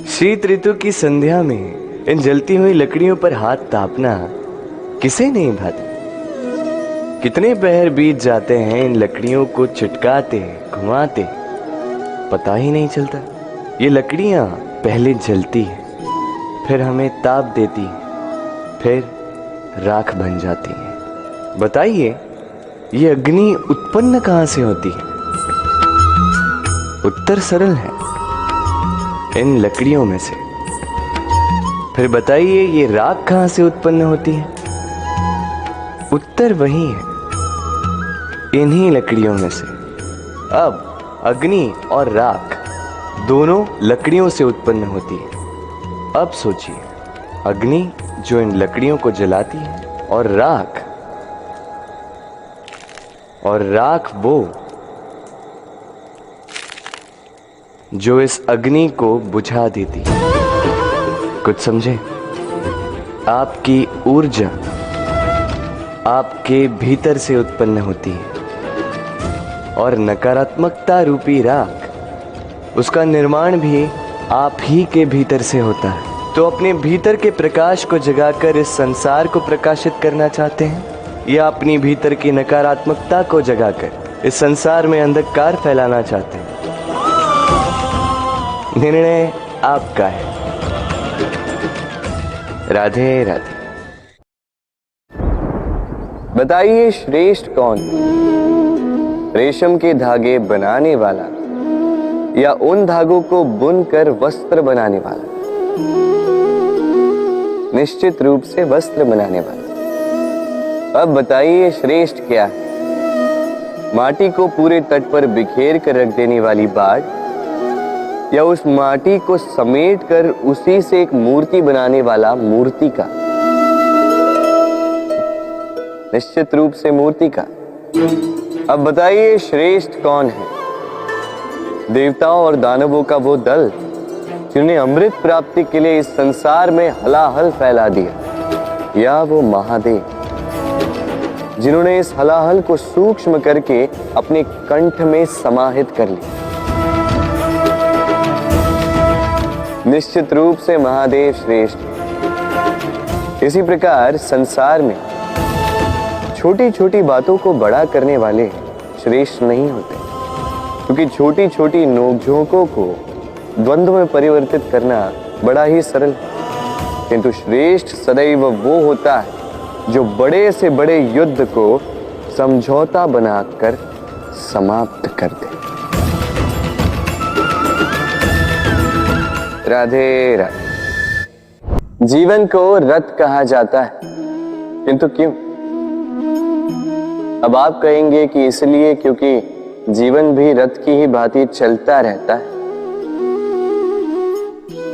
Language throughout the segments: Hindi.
शीत ऋतु की संध्या में इन जलती हुई लकड़ियों पर हाथ तापना किसे नहीं भाता। कितने पहर बीत जाते हैं इन लकड़ियों को चिटकाते घुमाते, पता ही नहीं चलता। ये लकड़ियां पहले जलती हैं, फिर हमें ताप देती हैं, फिर राख बन जाती हैं। बताइए, ये अग्नि उत्पन्न कहां से होती है? उत्तर सरल है, इन लकड़ियों में से। फिर बताइए, ये राख कहां से उत्पन्न होती है? उत्तर वही है, इन्हीं लकड़ियों में से। अब अग्नि और राख दोनों लकड़ियों से उत्पन्न होती है। अब सोचिए, अग्नि जो इन लकड़ियों को जलाती है, और राख वो जो इस अग्नि को बुझा देती है। कुछ समझे? आपकी ऊर्जा आपके भीतर से उत्पन्न होती है, और नकारात्मकता रूपी राख, उसका निर्माण भी आप ही के भीतर से होता है। तो अपने भीतर के प्रकाश को जगाकर इस संसार को प्रकाशित करना चाहते हैं, या अपनी भीतर की नकारात्मकता को जगाकर इस संसार में अंधकार फैलाना चाहते हैं? निर्णय आपका है। राधे राधे। बताइए, श्रेष्ठ कौन है? रेशम के धागे बनाने वाला, या उन धागों को बुनकर वस्त्र बनाने वाला? निश्चित रूप से वस्त्र बनाने वाला। अब बताइए, श्रेष्ठ क्या है? माटी को पूरे तट पर बिखेर कर रख देने वाली बाढ़, या उस माटी को समेट कर उसी से एक मूर्ति बनाने वाला मूर्तिका? निश्चित रूप से मूर्तिका। अब बताइए, श्रेष्ठ कौन है? देवताओं और दानवों का वो दल जिन्होंने अमृत प्राप्ति के लिए इस संसार में हलाहल फैला दिया, या वो महादेव जिन्होंने इस हलाहल को सूक्ष्म करके अपने कंठ में समाहित कर लिया? निश्चित रूप से महादेव श्रेष्ठ। इसी प्रकार संसार में छोटी छोटी बातों को बड़ा करने वाले श्रेष्ठ नहीं होते, क्योंकि छोटी छोटी नोकझोंकों को द्वंद्व में परिवर्तित करना बड़ा ही सरल है। किंतु श्रेष्ठ सदैव वो होता है जो बड़े से बड़े युद्ध को समझौता बनाकर समाप्त कर दे। राधे राधे। जीवन को रथ कहा जाता है, किंतु क्यों? अब आप कहेंगे कि इसलिए क्योंकि जीवन भी रथ की ही भांति चलता रहता है।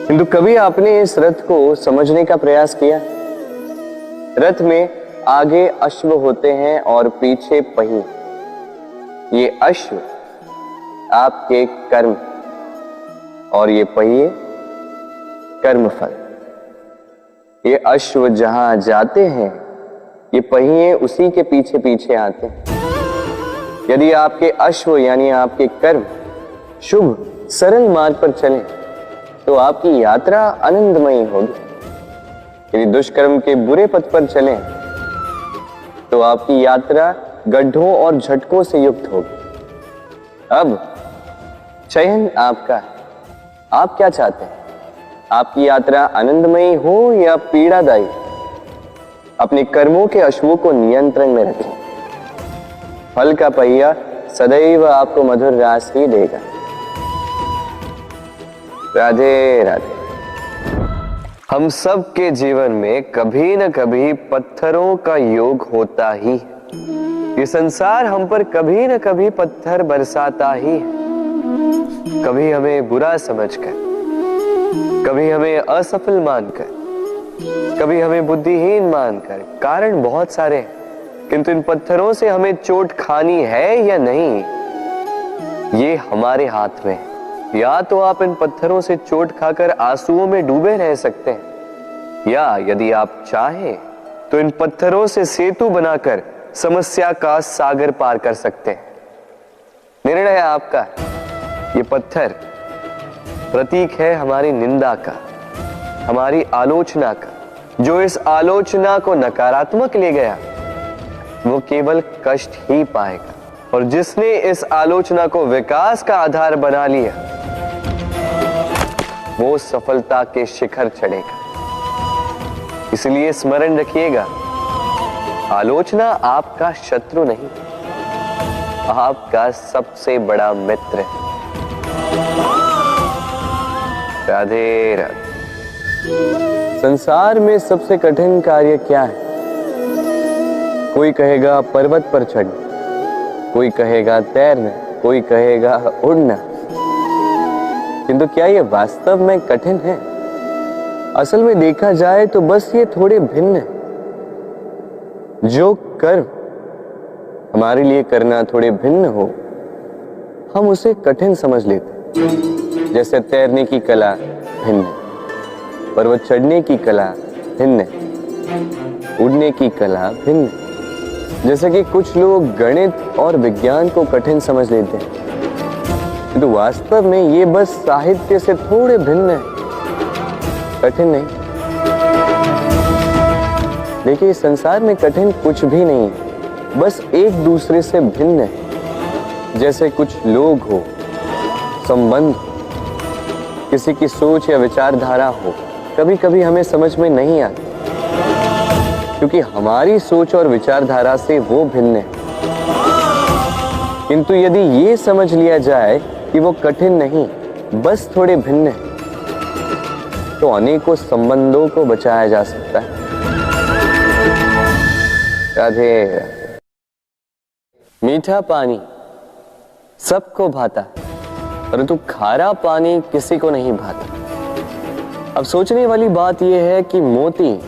किंतु कभी आपने इस रथ को समझने का प्रयास किया? रथ में आगे अश्व होते हैं और पीछे पहिए। ये अश्व आपके कर्म, और ये पहिए कर्मफल। ये अश्व जहां जाते हैं, ये पहिए उसी के पीछे पीछे आते हैं। यदि आपके अश्व यानी आपके कर्म शुभ सरल मार्ग पर चले, तो आपकी यात्रा आनंदमयी होगी। यदि दुष्कर्म के बुरे पथ पर चलें, तो आपकी यात्रा गड्ढों और झटकों से युक्त होगी। अब चयन आपका है, आप क्या चाहते हैं? आपकी यात्रा आनंदमयी हो या पीड़ादायी? अपने कर्मों के अश्वों को नियंत्रण में रखें। फल का पहिया सदैव आपको मधुर रास ही देगा। राधे राधे। हम सब के जीवन में कभी न कभी पत्थरों का योग होता ही है। ये संसार हम पर कभी न कभी पत्थर बरसाता ही है। कभी हमें बुरा समझकर, कभी हमें असफल मानकर, कभी हमें बुद्धिहीन मानकर। कारण बहुत सारे हैं, किंतु इन पत्थरों से हमें चोट खानी है या नहीं, ये हमारे हाथ में है। या तो आप इन पत्थरों से चोट खाकर आंसुओं में डूबे रह सकते हैं, या यदि आप चाहें तो इन पत्थरों से सेतु बनाकर समस्या का सागर पार कर सकते हैं। निर्णय आपका। ये पत्थर प्रतीक है हमारी निंदा का, हमारी आलोचना का। जो इस आलोचना को नकारात्मक ले गया वो केवल कष्ट ही पाएगा, और जिसने इस आलोचना को विकास का आधार बना लिया वो सफलता के शिखर चढ़ेगा। इसलिए स्मरण रखिएगा, आलोचना आपका शत्रु नहीं, आपका सबसे बड़ा मित्र है। राधे राधे। संसार में सबसे कठिन कार्य क्या है? कोई कहेगा पर्वत पर चढ़ना, कोई कहेगा तैरना, कोई कहेगा उड़ना। किंतु क्या ये वास्तव में कठिन है? असल में देखा जाए तो बस ये थोड़े भिन्न है। जो कर्म हमारे लिए करना थोड़े भिन्न हो, हम उसे कठिन समझ लेते। जैसे तैरने की कला भिन्न है, पर्वत चढ़ने की कला भिन्न है, उड़ने की कला भिन्न है। जैसे कि कुछ लोग गणित और विज्ञान को कठिन समझ लेते हैं, किंतु वास्तव में ये बस साहित्य से थोड़े भिन्न है, कठिन नहीं। देखिए, इस संसार में कठिन कुछ भी नहीं है, बस एक दूसरे से भिन्न है। जैसे कुछ लोग हो, संबंध, किसी की सोच या विचारधारा हो, कभी कभी हमें समझ में नहीं आती, क्योंकि हमारी सोच और विचारधारा से वो भिन्न है। किंतु यदि ये समझ लिया जाए कि वो कठिन नहीं, बस थोड़े भिन्न है, तो अनेकों संबंधों को बचाया जा सकता है। राधे। मीठा पानी सबको भाता, परंतु खारा पानी किसी को नहीं भाता। अब सोचने वाली बात यह है कि मोती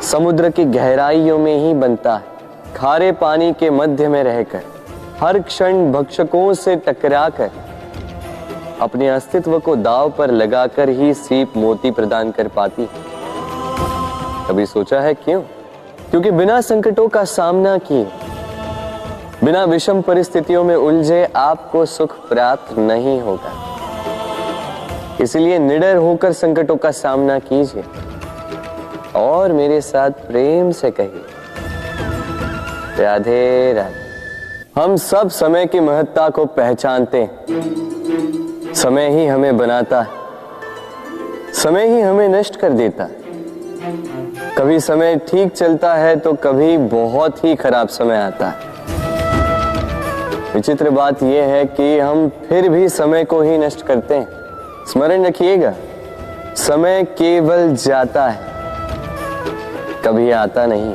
समुद्र की गहराइयों में ही बनता है, खारे पानी के मध्य में रहकर, हर क्षण भक्षकों से टकराकर, अपने अस्तित्व को दांव पर लगाकर ही सीप मोती प्रदान कर पाती। कभी सोचा है क्यों? क्योंकि बिना संकटों का सामना किए, बिना विषम परिस्थितियों में उलझे आपको सुख प्राप्त नहीं होगा। इसलिए निडर होकर संकटों का सामना कीजिए और मेरे साथ प्रेम से कहिए, राधे राधे। हम सब समय की महत्ता को पहचानते हैं। समय ही हमें बनाता है, समय ही हमें नष्ट कर देता है। कभी समय ठीक चलता है तो कभी बहुत ही खराब समय आता है। विचित्र बात यह है कि हम फिर भी समय को ही नष्ट करते हैं। स्मरण रखिएगा, समय केवल जाता है, कभी आता नहीं।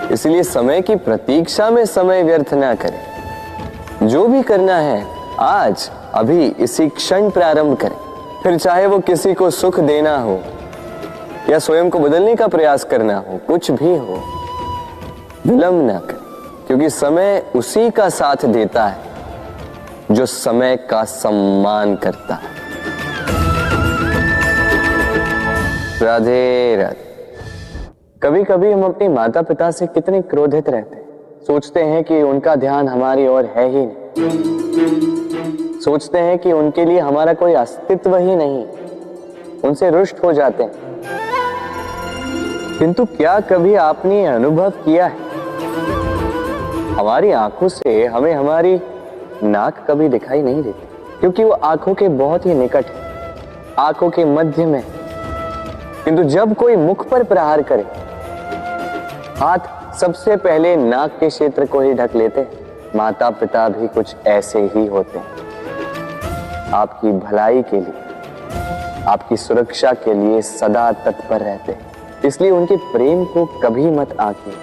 इसलिए समय की प्रतीक्षा में समय व्यर्थ ना करें। जो भी करना है आज, अभी, इसी क्षण प्रारंभ करें। फिर चाहे वो किसी को सुख देना हो या स्वयं को बदलने का प्रयास करना हो, कुछ भी हो, विलंब ना करें, क्योंकि समय उसी का साथ देता है जो समय का सम्मान करता है। राधे राधे। कभी कभी हम अपने माता पिता से कितने क्रोधित रहते हैं। सोचते हैं कि उनका ध्यान हमारी ओर है ही नहीं, सोचते हैं कि उनके लिए हमारा कोई अस्तित्व ही नहीं, उनसे रुष्ट हो जाते हैं। किंतु क्या कभी आपने अनुभव किया है, हमारी आंखों से हमें हमारी नाक कभी दिखाई नहीं देती, क्योंकि वो आंखों के बहुत ही निकट है, आंखों के मध्य में। किंतु जब कोई मुख पर प्रहार करे, हाथ सबसे पहले नाक के क्षेत्र को ही ढक लेते हैं। माता पिता भी कुछ ऐसे ही होते हैं, आपकी भलाई के लिए, आपकी सुरक्षा के लिए सदा तत्पर रहते हैं। इसलिए उनके प्रेम को कभी मत आंकिए।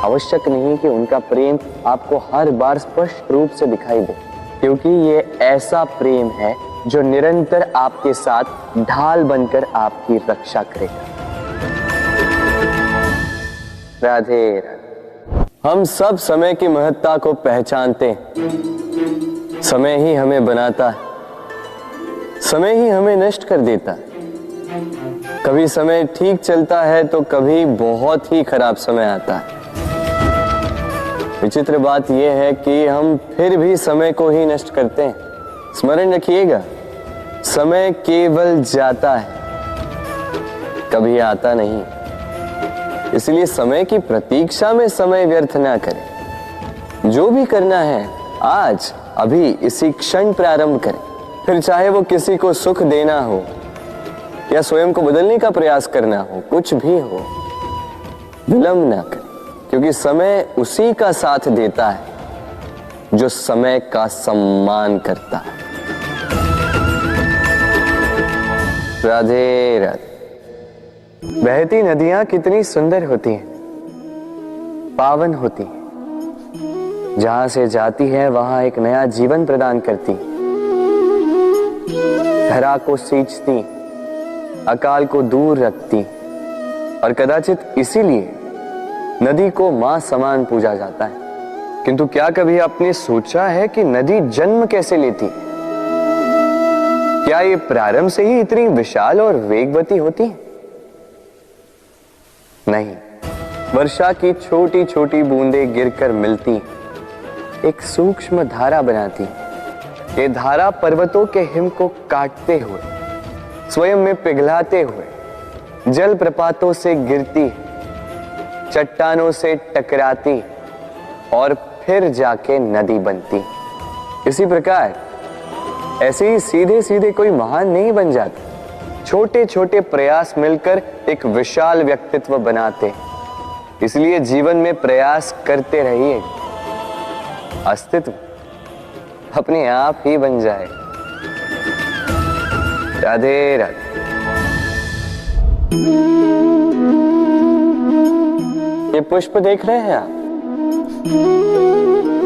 आवश्यक नहीं कि उनका प्रेम आपको हर बार स्पष्ट रूप से दिखाई दे, क्योंकि ये ऐसा प्रेम है जो निरंतर आपके साथ ढाल बनकर आपकी रक्षा करेगा। राधे राधे। हम सब समय की महत्ता को पहचानते हैं। समय ही हमें बनाता है, समय ही हमें नष्ट कर देता है। कभी समय ठीक चलता है तो कभी बहुत ही खराब समय आता है। विचित्र बात यह है कि हम फिर भी समय को ही नष्ट करते हैं। स्मरण रखिएगा, समय केवल जाता है, कभी आता नहीं। इसलिए समय की प्रतीक्षा में समय व्यर्थ ना करें। जो भी करना है आज अभी इसी क्षण प्रारंभ करें। फिर चाहे वो किसी को सुख देना हो या स्वयं को बदलने का प्रयास करना हो, कुछ भी हो, विलंब ना करें, क्योंकि समय उसी का साथ देता है जो समय का सम्मान करता है। राधे राधे। बहती नदियां कितनी सुंदर होती हैं, पावन होती हैं। जहां से जाती है वहां एक नया जीवन प्रदान करती, धरा को सींचती, अकाल को दूर रखती, और कदाचित इसीलिए नदी को मां समान पूजा जाता है। किंतु क्या कभी आपने सोचा है कि नदी जन्म कैसे लेती? क्या ये प्रारंभ से ही इतनी विशाल और वेगवती होती है? नहीं, वर्षा की छोटी छोटी बूंदें गिरकर मिलती एक सूक्ष्म धारा बनाती। ये धारा पर्वतों के हिम को काटते हुए, स्वयं में पिघलाते हुए जल प्रपातों से गिरती, चट्टानों से टकराती और फिर जाके नदी बनती। इसी प्रकार ऐसे ही सीधे सीधे कोई महान नहीं बन जाता। छोटे छोटे प्रयास मिलकर एक विशाल व्यक्तित्व बनाते। इसलिए जीवन में प्रयास करते रहिए, अस्तित्व अपने आप ही बन जाए। राधे राधे। ये पुष्प देख रहे हैं आप?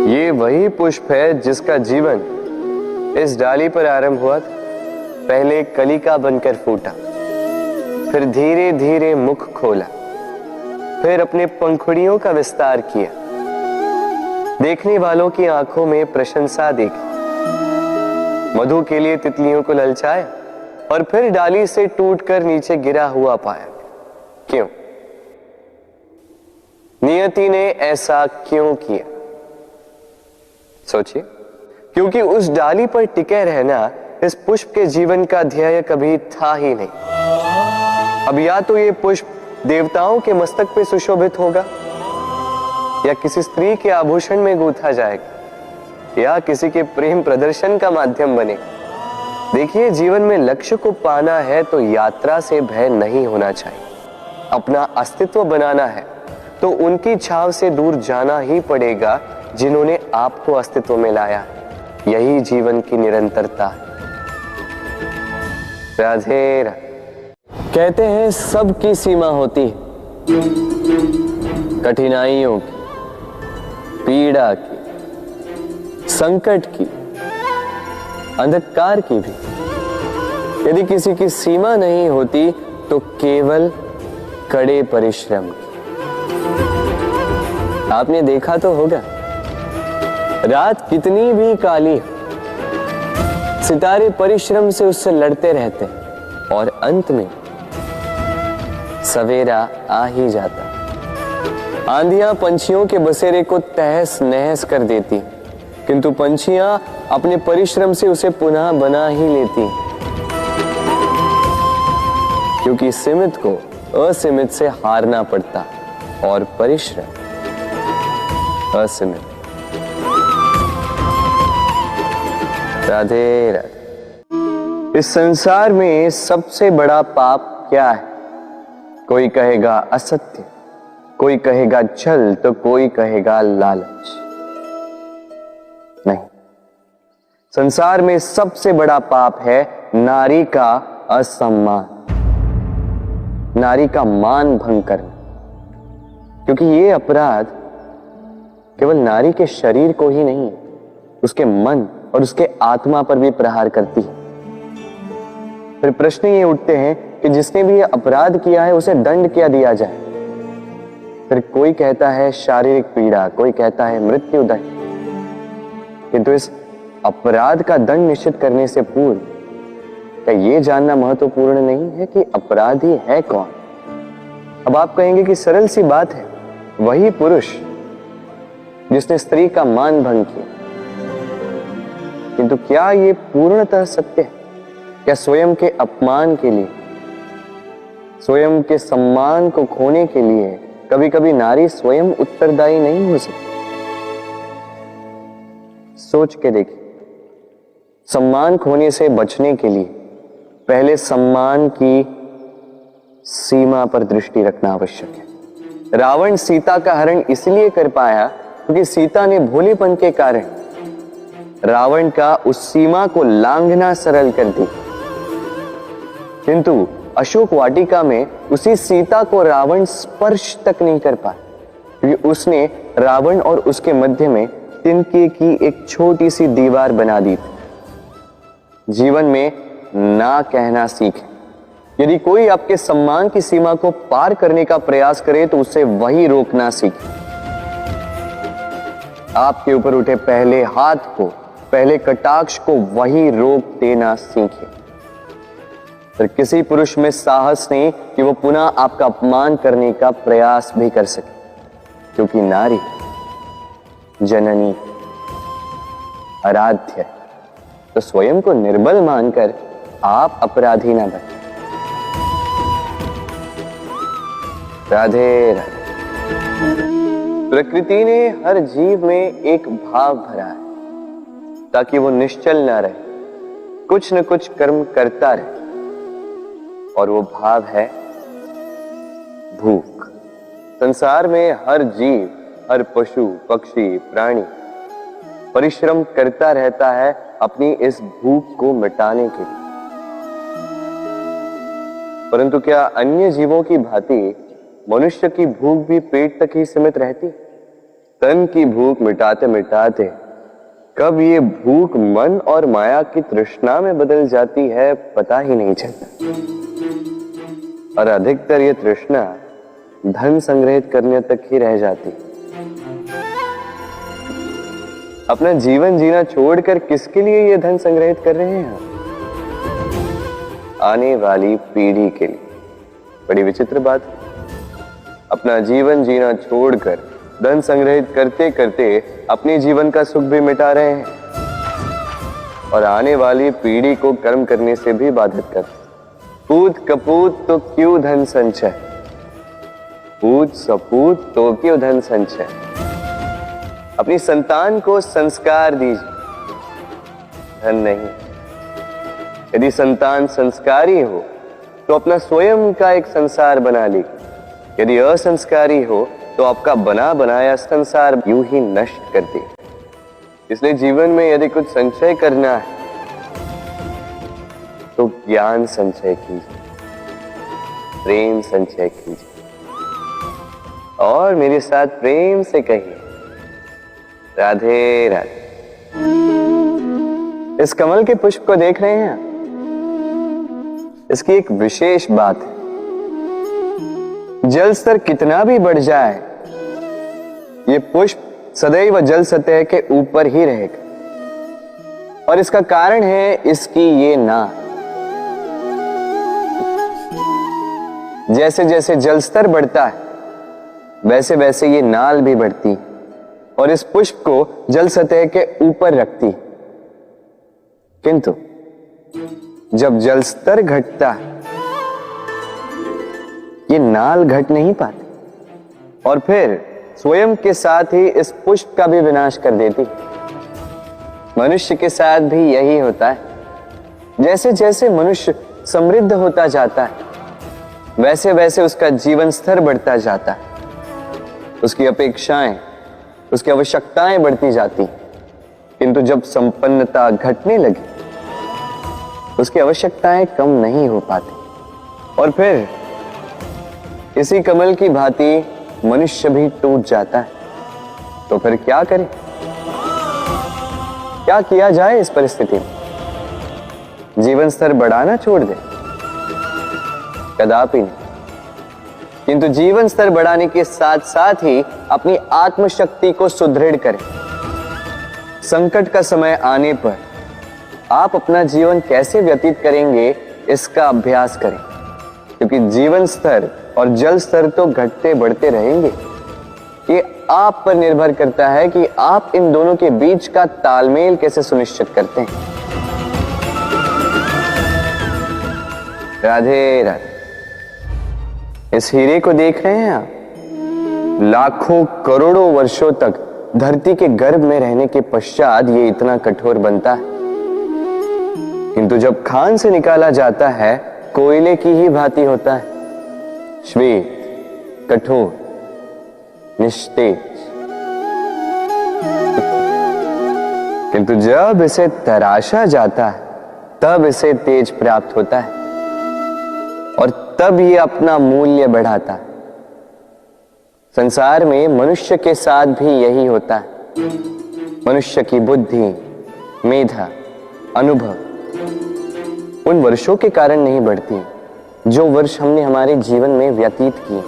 ये वही पुष्प है जिसका जीवन इस डाली पर आरंभ हुआ था। पहले कलिका बनकर फूटा, फिर धीरे धीरे मुख खोला, फिर अपने पंखुड़ियों का विस्तार किया, देखने वालों की आंखों में प्रशंसा देखी, मधु के लिए तितलियों को ललचाया और फिर डाली से टूटकर नीचे गिरा हुआ पाया। क्यों? नियति ने ऐसा क्यों किया? सोचिए। क्योंकि उस डाली पर टिके रहना इस पुष्प के जीवन का ध्येय कभी था ही नहीं। अब या तो ये पुष्प देवताओं के मस्तक पे सुशोभित होगा, या किसी स्त्री के आभूषण में गूंथा जाएगा, या किसी के प्रेम प्रदर्शन का माध्यम बनेगा। देखिए, जीवन में लक्ष्य को पाना है तो यात्रा से भय नहीं होना चाहिए। अपना अस्तित्व बनाना है तो उनकी छाव से दूर जाना ही पड़ेगा जिन्होंने आपको अस्तित्व में लाया। यही जीवन की निरंतरता है। राधे राधे। कहते हैं सबकी सीमा होती है, कठिनाइयों की, पीड़ा की, संकट की, अंधकार की भी। यदि किसी की सीमा नहीं होती तो केवल कड़े परिश्रम की। आपने देखा तो होगा, रात कितनी भी काली हो, सितारे परिश्रम से उससे लड़ते रहते हैं और अंत में सवेरा आ ही जाता। आंधियां पंछियों के बसेरे को तहस नहस कर देती, किंतु पंछियां अपने परिश्रम से उसे पुनः बना ही लेती, क्योंकि सीमित को असीमित से हारना पड़ता और परिश्रम असीमित। राधे राधे। इस संसार में सबसे बड़ा पाप क्या है? कोई कहेगा असत्य, कोई कहेगा छल, तो कोई कहेगा लालच। नहीं, संसार में सबसे बड़ा पाप है नारी का असम्मान, नारी का मान भंग करना। क्योंकि ये अपराध केवल नारी के शरीर को ही नहीं, उसके मन और उसके आत्मा पर भी प्रहार करती है। फिर प्रश्न ये उठते हैं कि जिसने भी ये अपराध किया है उसे दंड क्या दिया जाए? फिर कोई कहता है शारीरिक पीड़ा, कोई कहता है मृत्यु दंड। किंतु इस अपराध का दंड निश्चित करने से पूर्व क्या ये जानना महत्वपूर्ण नहीं है कि अपराधी है कौन? अब आप कहेंगे कि सरल सी बात है, वही पुरुष जिसने स्त्री का मान भंग किया। किंतु क्या ये पूर्णतः सत्य है? क्या स्वयं के अपमान के लिए, स्वयं के सम्मान को खोने के लिए कभी कभी नारी स्वयं उत्तरदायी नहीं हो सकती? सोच के देखिए, सम्मान खोने से बचने के लिए पहले सम्मान की सीमा पर दृष्टि रखना आवश्यक है। रावण सीता का हरण इसलिए कर पाया क्योंकि सीता ने भोलेपन के कारण रावण का उस सीमा को लांघना सरल कर दी। किंतु अशोक वाटिका में उसी सीता को रावण स्पर्श तक नहीं कर पाया क्योंकि उसने रावण और उसके मध्य में तिनके की एक छोटी सी दीवार बना दी थी। जीवन में ना कहना सीखें। यदि कोई आपके सम्मान की सीमा को पार करने का प्रयास करे तो उसे वही रोकना सीखें। आपके ऊपर उठे पहले हाथ को, पहले कटाक्ष को वही रोक देना सीखें। फिर किसी पुरुष में साहस नहीं कि वो पुनः आपका अपमान करने का प्रयास भी कर सके, क्योंकि नारी जननी आराध्य है। तो स्वयं को निर्बल मानकर आप अपराधी ना बने। राधे राधे। प्रकृति ने हर जीव में एक भाव भरा है ताकि वो निश्चल ना रहे, कुछ न कुछ कर्म करता रहे, और वो भाव है भूख। संसार में हर जीव, हर पशु पक्षी प्राणी परिश्रम करता रहता है अपनी इस भूख को मिटाने के लिए। परंतु क्या अन्य जीवों की भांति मनुष्य की भूख भी पेट तक ही सीमित रहती? तन की भूख मिटाते मिटाते कब ये भूख मन और माया की तृष्णा में बदल जाती है पता ही नहीं चलता। और अधिकतर ये तृष्णा धन संग्रहित करने तक ही रह जाती। अपना जीवन जीना छोड़कर किसके लिए ये धन संग्रहित कर रहे हैं? आने वाली पीढ़ी के लिए। बड़ी विचित्र बात है। अपना जीवन जीना छोड़कर धन संग्रहित करते करते अपने जीवन का सुख भी मिटा रहे हैं और आने वाली पीढ़ी को कर्म करने से भी बाधित करते। पूत कपूत तो क्यों धन संचय, पूत सपूत तो क्यों धन संचय। अपनी संतान को संस्कार दीजिए, धन नहीं। यदि संतान संस्कारी हो तो अपना स्वयं का एक संसार बना ली। यदि असंस्कारी हो तो आपका बना बनाया संसार यूं ही नष्ट कर दे। इसलिए जीवन में यदि कुछ संचय करना है तो ज्ञान संचय कीजिए, प्रेम संचय कीजिए, और मेरे साथ प्रेम से कहिए राधे राधे। इस कमल के पुष्प को देख रहे हैं? इसकी एक विशेष बात है, जल स्तर कितना भी बढ़ जाए ये पुष्प सदैव जल सतह के ऊपर ही रहेगा। और इसका कारण है इसकी ये नाल। जैसे जैसे जल स्तर बढ़ता है वैसे वैसे ये नाल भी बढ़ती और इस पुष्प को जल सतह के ऊपर रखती। किंतु जब जल स्तर घटता है ये नाल घट नहीं पाती और फिर स्वयं के साथ ही इस पुष्प का भी विनाश कर देती। मनुष्य के साथ भी यही होता है। जैसे जैसे मनुष्य समृद्ध होता जाता है वैसे वैसे उसका जीवन स्तर बढ़ता जाता है, उसकी अपेक्षाएं, उसकी आवश्यकताएं बढ़ती जाती। किंतु जब संपन्नता घटने लगी उसकी आवश्यकताएं कम नहीं हो पाती और फिर इसी कमल की भांति मनुष्य भी टूट जाता है। तो फिर क्या करें? क्या किया जाए इस परिस्थिति में? जीवन स्तर बढ़ाना छोड़ दे? कदापि नहीं। किंतु जीवन स्तर बढ़ाने के साथ साथ ही अपनी आत्मशक्ति को सुदृढ़ करें। संकट का समय आने पर आप अपना जीवन कैसे व्यतीत करेंगे इसका अभ्यास करें, क्योंकि जीवन स्तर और जल स्तर तो घटते बढ़ते रहेंगे, ये आप पर निर्भर करता है कि आप इन दोनों के बीच का तालमेल कैसे सुनिश्चित करते हैं। राधे राधे। इस हीरे को देख रहे हैं आप? लाखों करोड़ों वर्षों तक धरती के गर्भ में रहने के पश्चात ये इतना कठोर बनता है, किंतु जब खान से निकाला जाता है कोयले की ही भांति होता है, श्वेत, कठोर, निस्तेज। किंतु जब इसे तराशा जाता है तब इसे तेज प्राप्त होता है और तब ये अपना मूल्य बढ़ाता है। संसार में मनुष्य के साथ भी यही होता है। मनुष्य की बुद्धि, मेधा, अनुभव उन वर्षों के कारण नहीं बढ़ती जो वर्ष हमने हमारे जीवन में व्यतीत किए,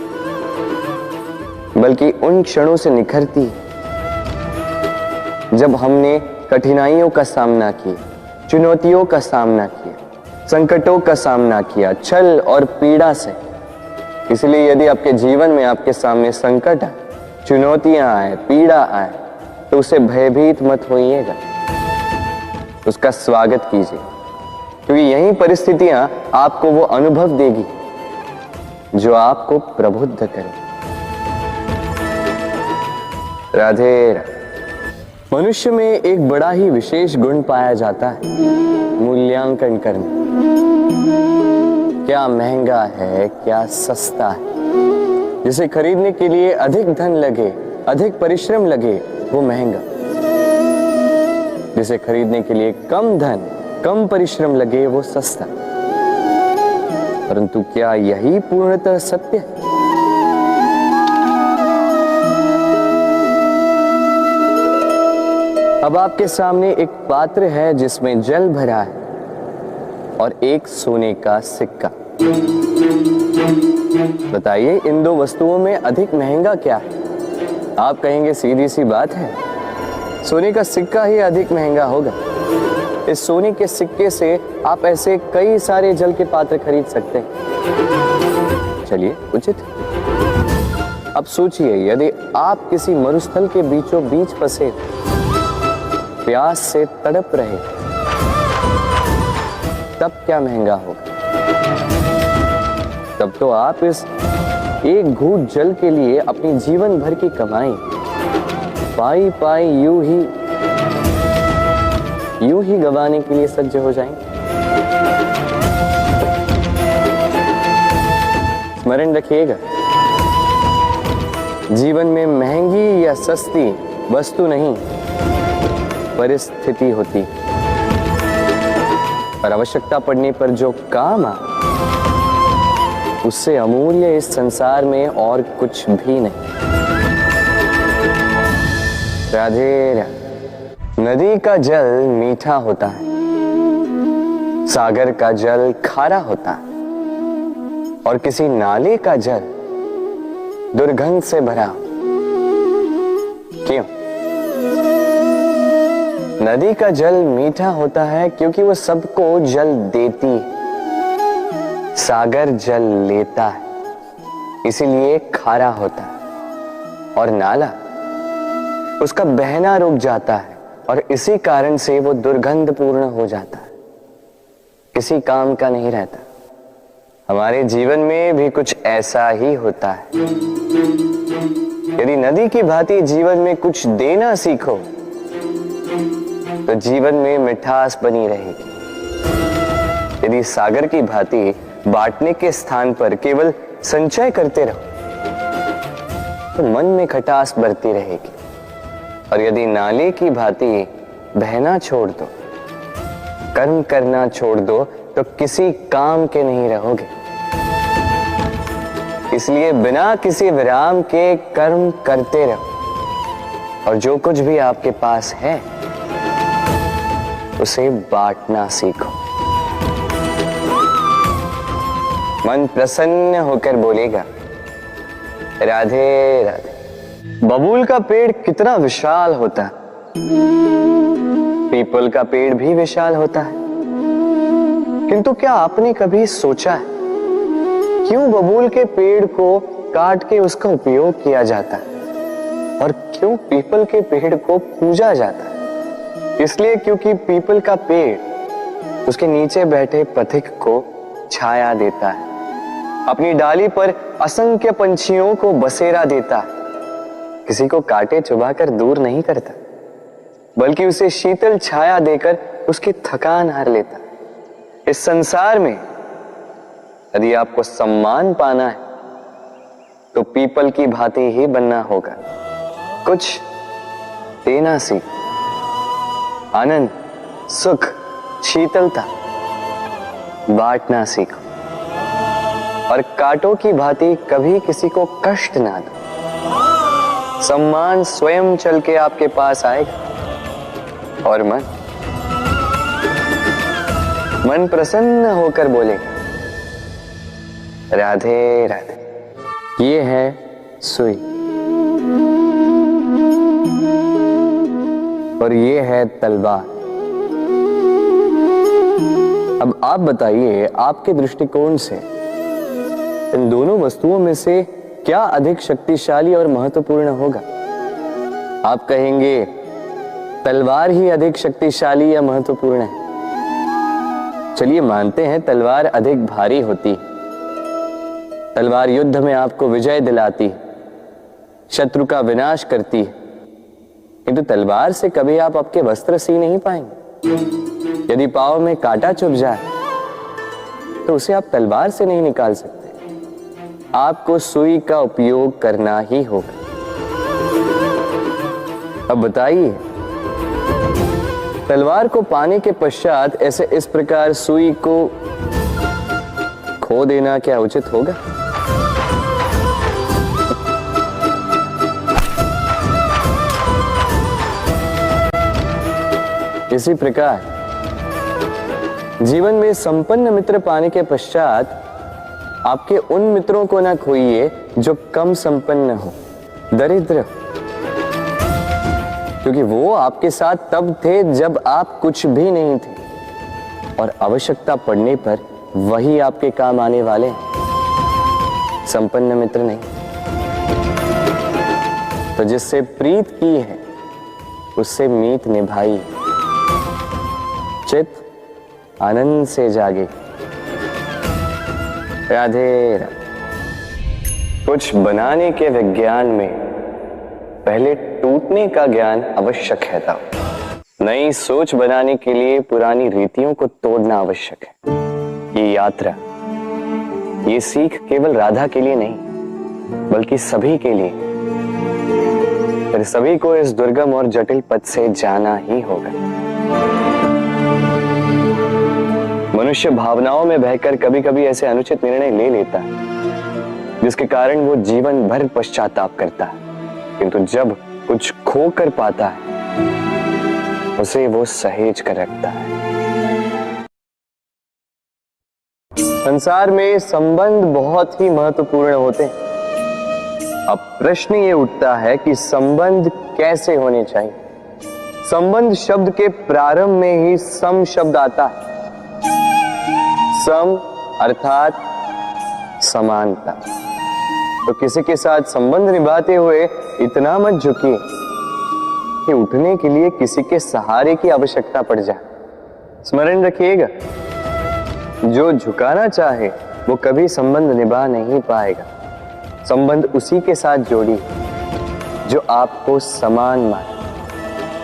बल्कि उन क्षणों से निखरती जब हमने कठिनाइयों का सामना किया, चुनौतियों का सामना किया, संकटों का सामना किया, छल और पीड़ा से। इसलिए यदि आपके जीवन में आपके सामने संकट आए, चुनौतियां आए, पीड़ा आए, तो उसे भयभीत मत होइएगा, उसका स्वागत कीजिए, क्योंकि यही परिस्थितियां आपको वो अनुभव देगी जो आपको प्रबुद्ध करे। राधे राधे। मनुष्य में एक बड़ा ही विशेष गुण पाया जाता है, मूल्यांकन करना। क्या महंगा है, क्या सस्ता है। जिसे खरीदने के लिए अधिक धन लगे, अधिक परिश्रम लगे, वो महंगा। जिसे खरीदने के लिए कम धन, कम परिश्रम लगे, वो सस्ता। परंतु क्या यही पूर्णतः सत्य है? अब आपके सामने एक पात्र है जिसमें जल भरा है और एक सोने का सिक्का। बताइए, इन दो वस्तुओं में अधिक महंगा क्या है? आप कहेंगे सीधी सी बात है, सोने का सिक्का ही अधिक महंगा होगा। इस सोने के सिक्के से आप ऐसे कई सारे जल के पात्र खरीद सकते हैं। चलिए, उचित। अब सोचिए, यदि आप किसी मरुस्थल के बीचों बीच फंसे, प्यास से तड़प रहे, तब क्या महंगा होगा? तब तो आप इस एक घूंट जल के लिए अपनी जीवन भर की कमाई पाई पाई यूं ही गंवाने के लिए सज्ज हो जाएंगे। स्मरण रखिएगा, जीवन में महंगी या सस्ती वस्तु नहीं, परिस्थिति होती, और आवश्यकता पड़ने पर जो काम आ, उससे अमूल्य इस संसार में और कुछ भी नहीं। राधे राधे। नदी का जल मीठा होता है, सागर का जल खारा होता है, और किसी नाले का जल दुर्गंध से भरा। क्यों? नदी का जल मीठा होता है क्योंकि वो सबको जल देती है। सागर जल लेता है, इसीलिए खारा होता है। और नाला, उसका बहना रुक जाता है और इसी कारण से वो दुर्गंध पूर्ण हो जाता है, किसी काम का नहीं रहता। हमारे जीवन में भी कुछ ऐसा ही होता है। यदि नदी की भांति जीवन में कुछ देना सीखो तो जीवन में मिठास बनी रहेगी। यदि सागर की भांति बांटने के स्थान पर केवल संचय करते रहो तो मन में खटास बढ़ती रहेगी। और यदि नाले की भांति बहना छोड़ दो, कर्म करना छोड़ दो, तो किसी काम के नहीं रहोगे। इसलिए बिना किसी विराम के कर्म करते रहो और जो कुछ भी आपके पास है उसे बांटना सीखो। मन प्रसन्न होकर बोलेगा, राधे राधे। बबूल का पेड़ कितना विशाल होता है, पीपल का पेड़ भी विशाल होता है, किंतु क्या आपने कभी सोचा है क्यों बबूल के पेड़ को काट के उसका उपयोग किया जाता है? और क्यों पीपल के पेड़ को पूजा जाता है? इसलिए क्योंकि पीपल का पेड़ उसके नीचे बैठे पथिक को छाया देता है, अपनी डाली पर असंख्य पंछियों को बसेरा देता है, किसी को कांटे चुभाकर दूर नहीं करता, बल्कि उसे शीतल छाया देकर उसकी थकान हार लेता है। इस संसार में यदि आपको सम्मान पाना है तो पीपल की भांति ही बनना होगा। कुछ देना सीख, आनंद, सुख, शीतलता बांटना सीखो और कांटों की भांति कभी किसी को कष्ट ना दो। सम्मान स्वयं चल के आपके पास आएगा और मन प्रसन्न होकर बोलेगा, राधे राधे। ये है सुई और ये है तलवार। अब आप बताइए, आपके दृष्टिकोण से इन दोनों वस्तुओं में से क्या अधिक शक्तिशाली और महत्वपूर्ण होगा? आप कहेंगे तलवार ही अधिक शक्तिशाली या महत्वपूर्ण है। चलिए मानते हैं तलवार अधिक भारी होती है। तलवार युद्ध में आपको विजय दिलाती है, शत्रु का विनाश करती है, किंतु तलवार से कभी आप आपके वस्त्र सी नहीं पाएंगे। यदि पांव में कांटा चुभ जाए तो उसे आप तलवार से नहीं निकाल सकते, आपको सुई का उपयोग करना ही होगा। अब बताइए, तलवार को पाने के पश्चात ऐसे इस प्रकार सुई को खो देना क्या उचित होगा? इसी प्रकार जीवन में संपन्न मित्र पाने के पश्चात आपके उन मित्रों को ना खोइए जो कम संपन्न हो, दरिद्र, क्योंकि वो आपके साथ तब थे जब आप कुछ भी नहीं थे और आवश्यकता पड़ने पर वही आपके काम आने वाले हैं, संपन्न मित्र नहीं। तो जिससे प्रीत की है उससे मीत निभाई, चित आनंद से जागे। राधे राधे। कुछ बनाने के विज्ञान में पहले टूटने का ज्ञान आवश्यक है था। नई सोच बनाने के लिए पुरानी रीतियों को तोड़ना आवश्यक है। ये यात्रा, ये सीख केवल राधा के लिए नहीं बल्कि सभी के लिए। फिर सभी को इस दुर्गम और जटिल पथ से जाना ही होगा। मनुष्य भावनाओं में बहकर कभी कभी ऐसे अनुचित निर्णय ले लेता है जिसके कारण वो जीवन भर पश्चाताप करता है, किंतु जब कुछ खो कर पाता है उसे वो सहेज कर रखता है। संसार में संबंध बहुत ही महत्वपूर्ण होते हैं। अब प्रश्न ये उठता है कि संबंध कैसे होने चाहिए। संबंध शब्द के प्रारंभ में ही सम शब्द आता है। सम अर्थात समानता। तो किसी के साथ संबंध निभाते हुए इतना मत झुकिए कि उठने के लिए किसी के सहारे की आवश्यकता पड़ जाए। स्मरण रखिएगा, जो झुकाना चाहे वो कभी संबंध निभा नहीं पाएगा। संबंध उसी के साथ जोड़ी जो आपको समान माने,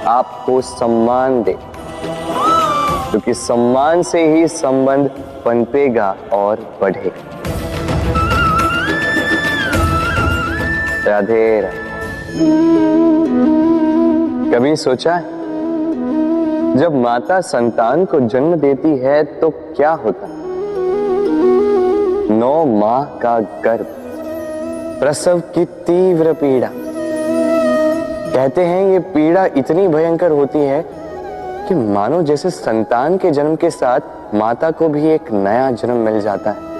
आपको सम्मान दे, क्योंकि सम्मान से ही संबंध पनपेगा और बढ़ेगा। राधे राधे। कभी सोचा है जब माता संतान को जन्म देती है तो क्या होता? 9 माह का गर्भ, प्रसव की तीव्र पीड़ा। कहते हैं ये पीड़ा इतनी भयंकर होती है कि मानो जैसे संतान के जन्म के साथ माता को भी एक नया जन्म मिल जाता है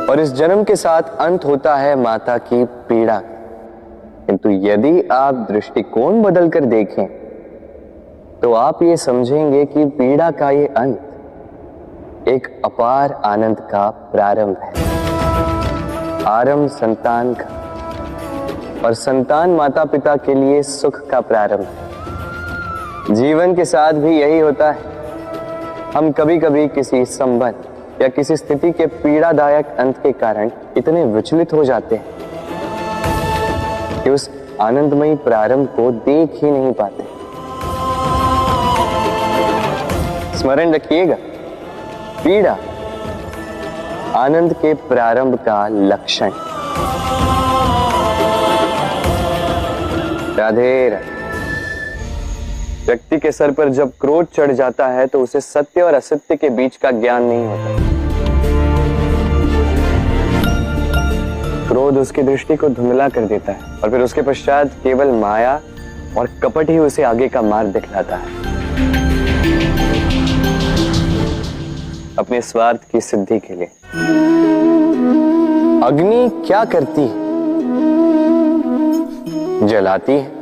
और इस जन्म के साथ अंत होता है माता की पीड़ा। किंतु यदि आप दृष्टिकोण बदलकर देखें तो आप ये समझेंगे कि पीड़ा का ये अंत एक अपार आनंद का प्रारंभ है। आरंभ संतान का, और संतान माता पिता के लिए सुख का प्रारंभ है। जीवन के साथ भी यही होता है। हम कभी कभी किसी संबंध या किसी स्थिति के पीड़ादायक अंत के कारण इतने विचलित हो जाते हैं कि उस आनंदमयी प्रारंभ को देख ही नहीं पाते। स्मरण रखिएगा, पीड़ा आनंद के प्रारंभ का लक्षण। राधे राधे। व्यक्ति के सर पर जब क्रोध चढ़ जाता है तो उसे सत्य और असत्य के बीच का ज्ञान नहीं होता। क्रोध उसकी दृष्टि को धुंधला कर देता है और फिर उसके पश्चात केवल माया और कपट ही उसे आगे का मार्ग दिखलाता है। अपने स्वार्थ की सिद्धि के लिए अग्नि क्या करती है? जलाती है।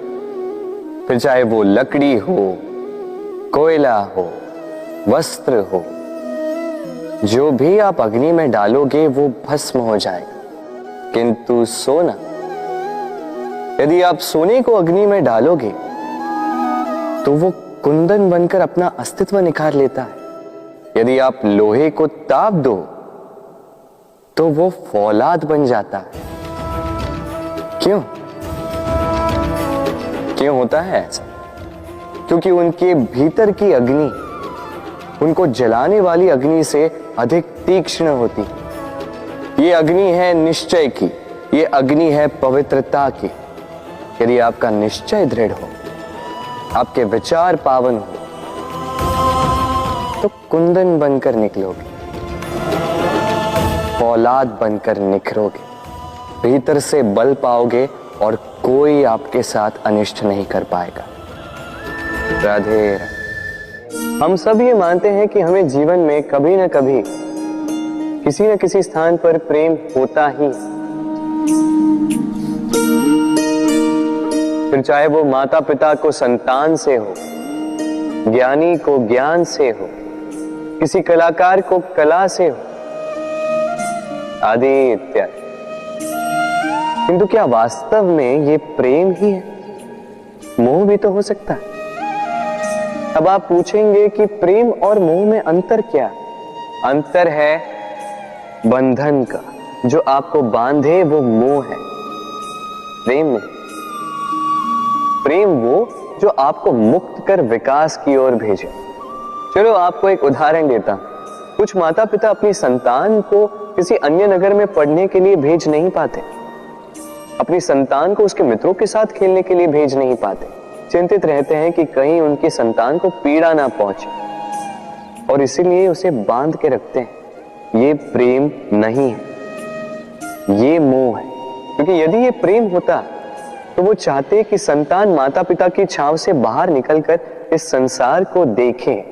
फिर चाहे वो लकड़ी हो, कोयला हो, वस्त्र हो, जो भी आप अग्नि में डालोगे वो भस्म हो जाएगा। किंतु सोना, यदि आप सोने को अग्नि में डालोगे तो वो कुंदन बनकर अपना अस्तित्व निखार लेता है। यदि आप लोहे को ताप दो तो वो फौलाद बन जाता है। क्यों होता है ऐसा? क्योंकि उनके भीतर की अग्नि उनको जलाने वाली अग्नि से अधिक तीक्ष्ण होती। ये अग्नि है निश्चय की, ये अग्नि है पवित्रता की। यदि आपका निश्चय दृढ़ हो, आपके विचार पावन हो, तो कुंदन बनकर निकलोगे, फौलाद बनकर निखरोगे, भीतर से बल पाओगे और कोई आपके साथ अनिष्ट नहीं कर पाएगा। राधे राधे। हम सब ये मानते हैं कि हमें जीवन में कभी न कभी किसी न किसी स्थान पर प्रेम होता ही, फिर चाहे वो माता पिता को संतान से हो, ज्ञानी को ज्ञान से हो, किसी कलाकार को कला से हो, आदि इत्यादि। किंतु क्या वास्तव में ये प्रेम ही है? मोह भी तो हो सकता है। अब आप पूछेंगे कि प्रेम और मोह में अंतर क्या? अंतर है बंधन का। जो आपको बांधे वो मोह है, प्रेम नहीं। प्रेम वो जो आपको मुक्त कर विकास की ओर भेजे। चलो आपको एक उदाहरण देता हूं। कुछ माता पिता अपनी संतान को किसी अन्य नगर में पढ़ने के लिए भेज नहीं पाते, अपनी संतान को उसके मित्रों के साथ खेलने के लिए भेज नहीं पाते। चिंतित रहते हैं कि कहीं उनकी संतान को पीड़ा ना पहुंचे और इसीलिए उसे बांध के रखते हैं। ये प्रेम नहीं है, ये मोह है। क्योंकि यदि ये प्रेम होता तो वो चाहते कि संतान माता पिता की छांव से बाहर निकलकर इस संसार को देखे,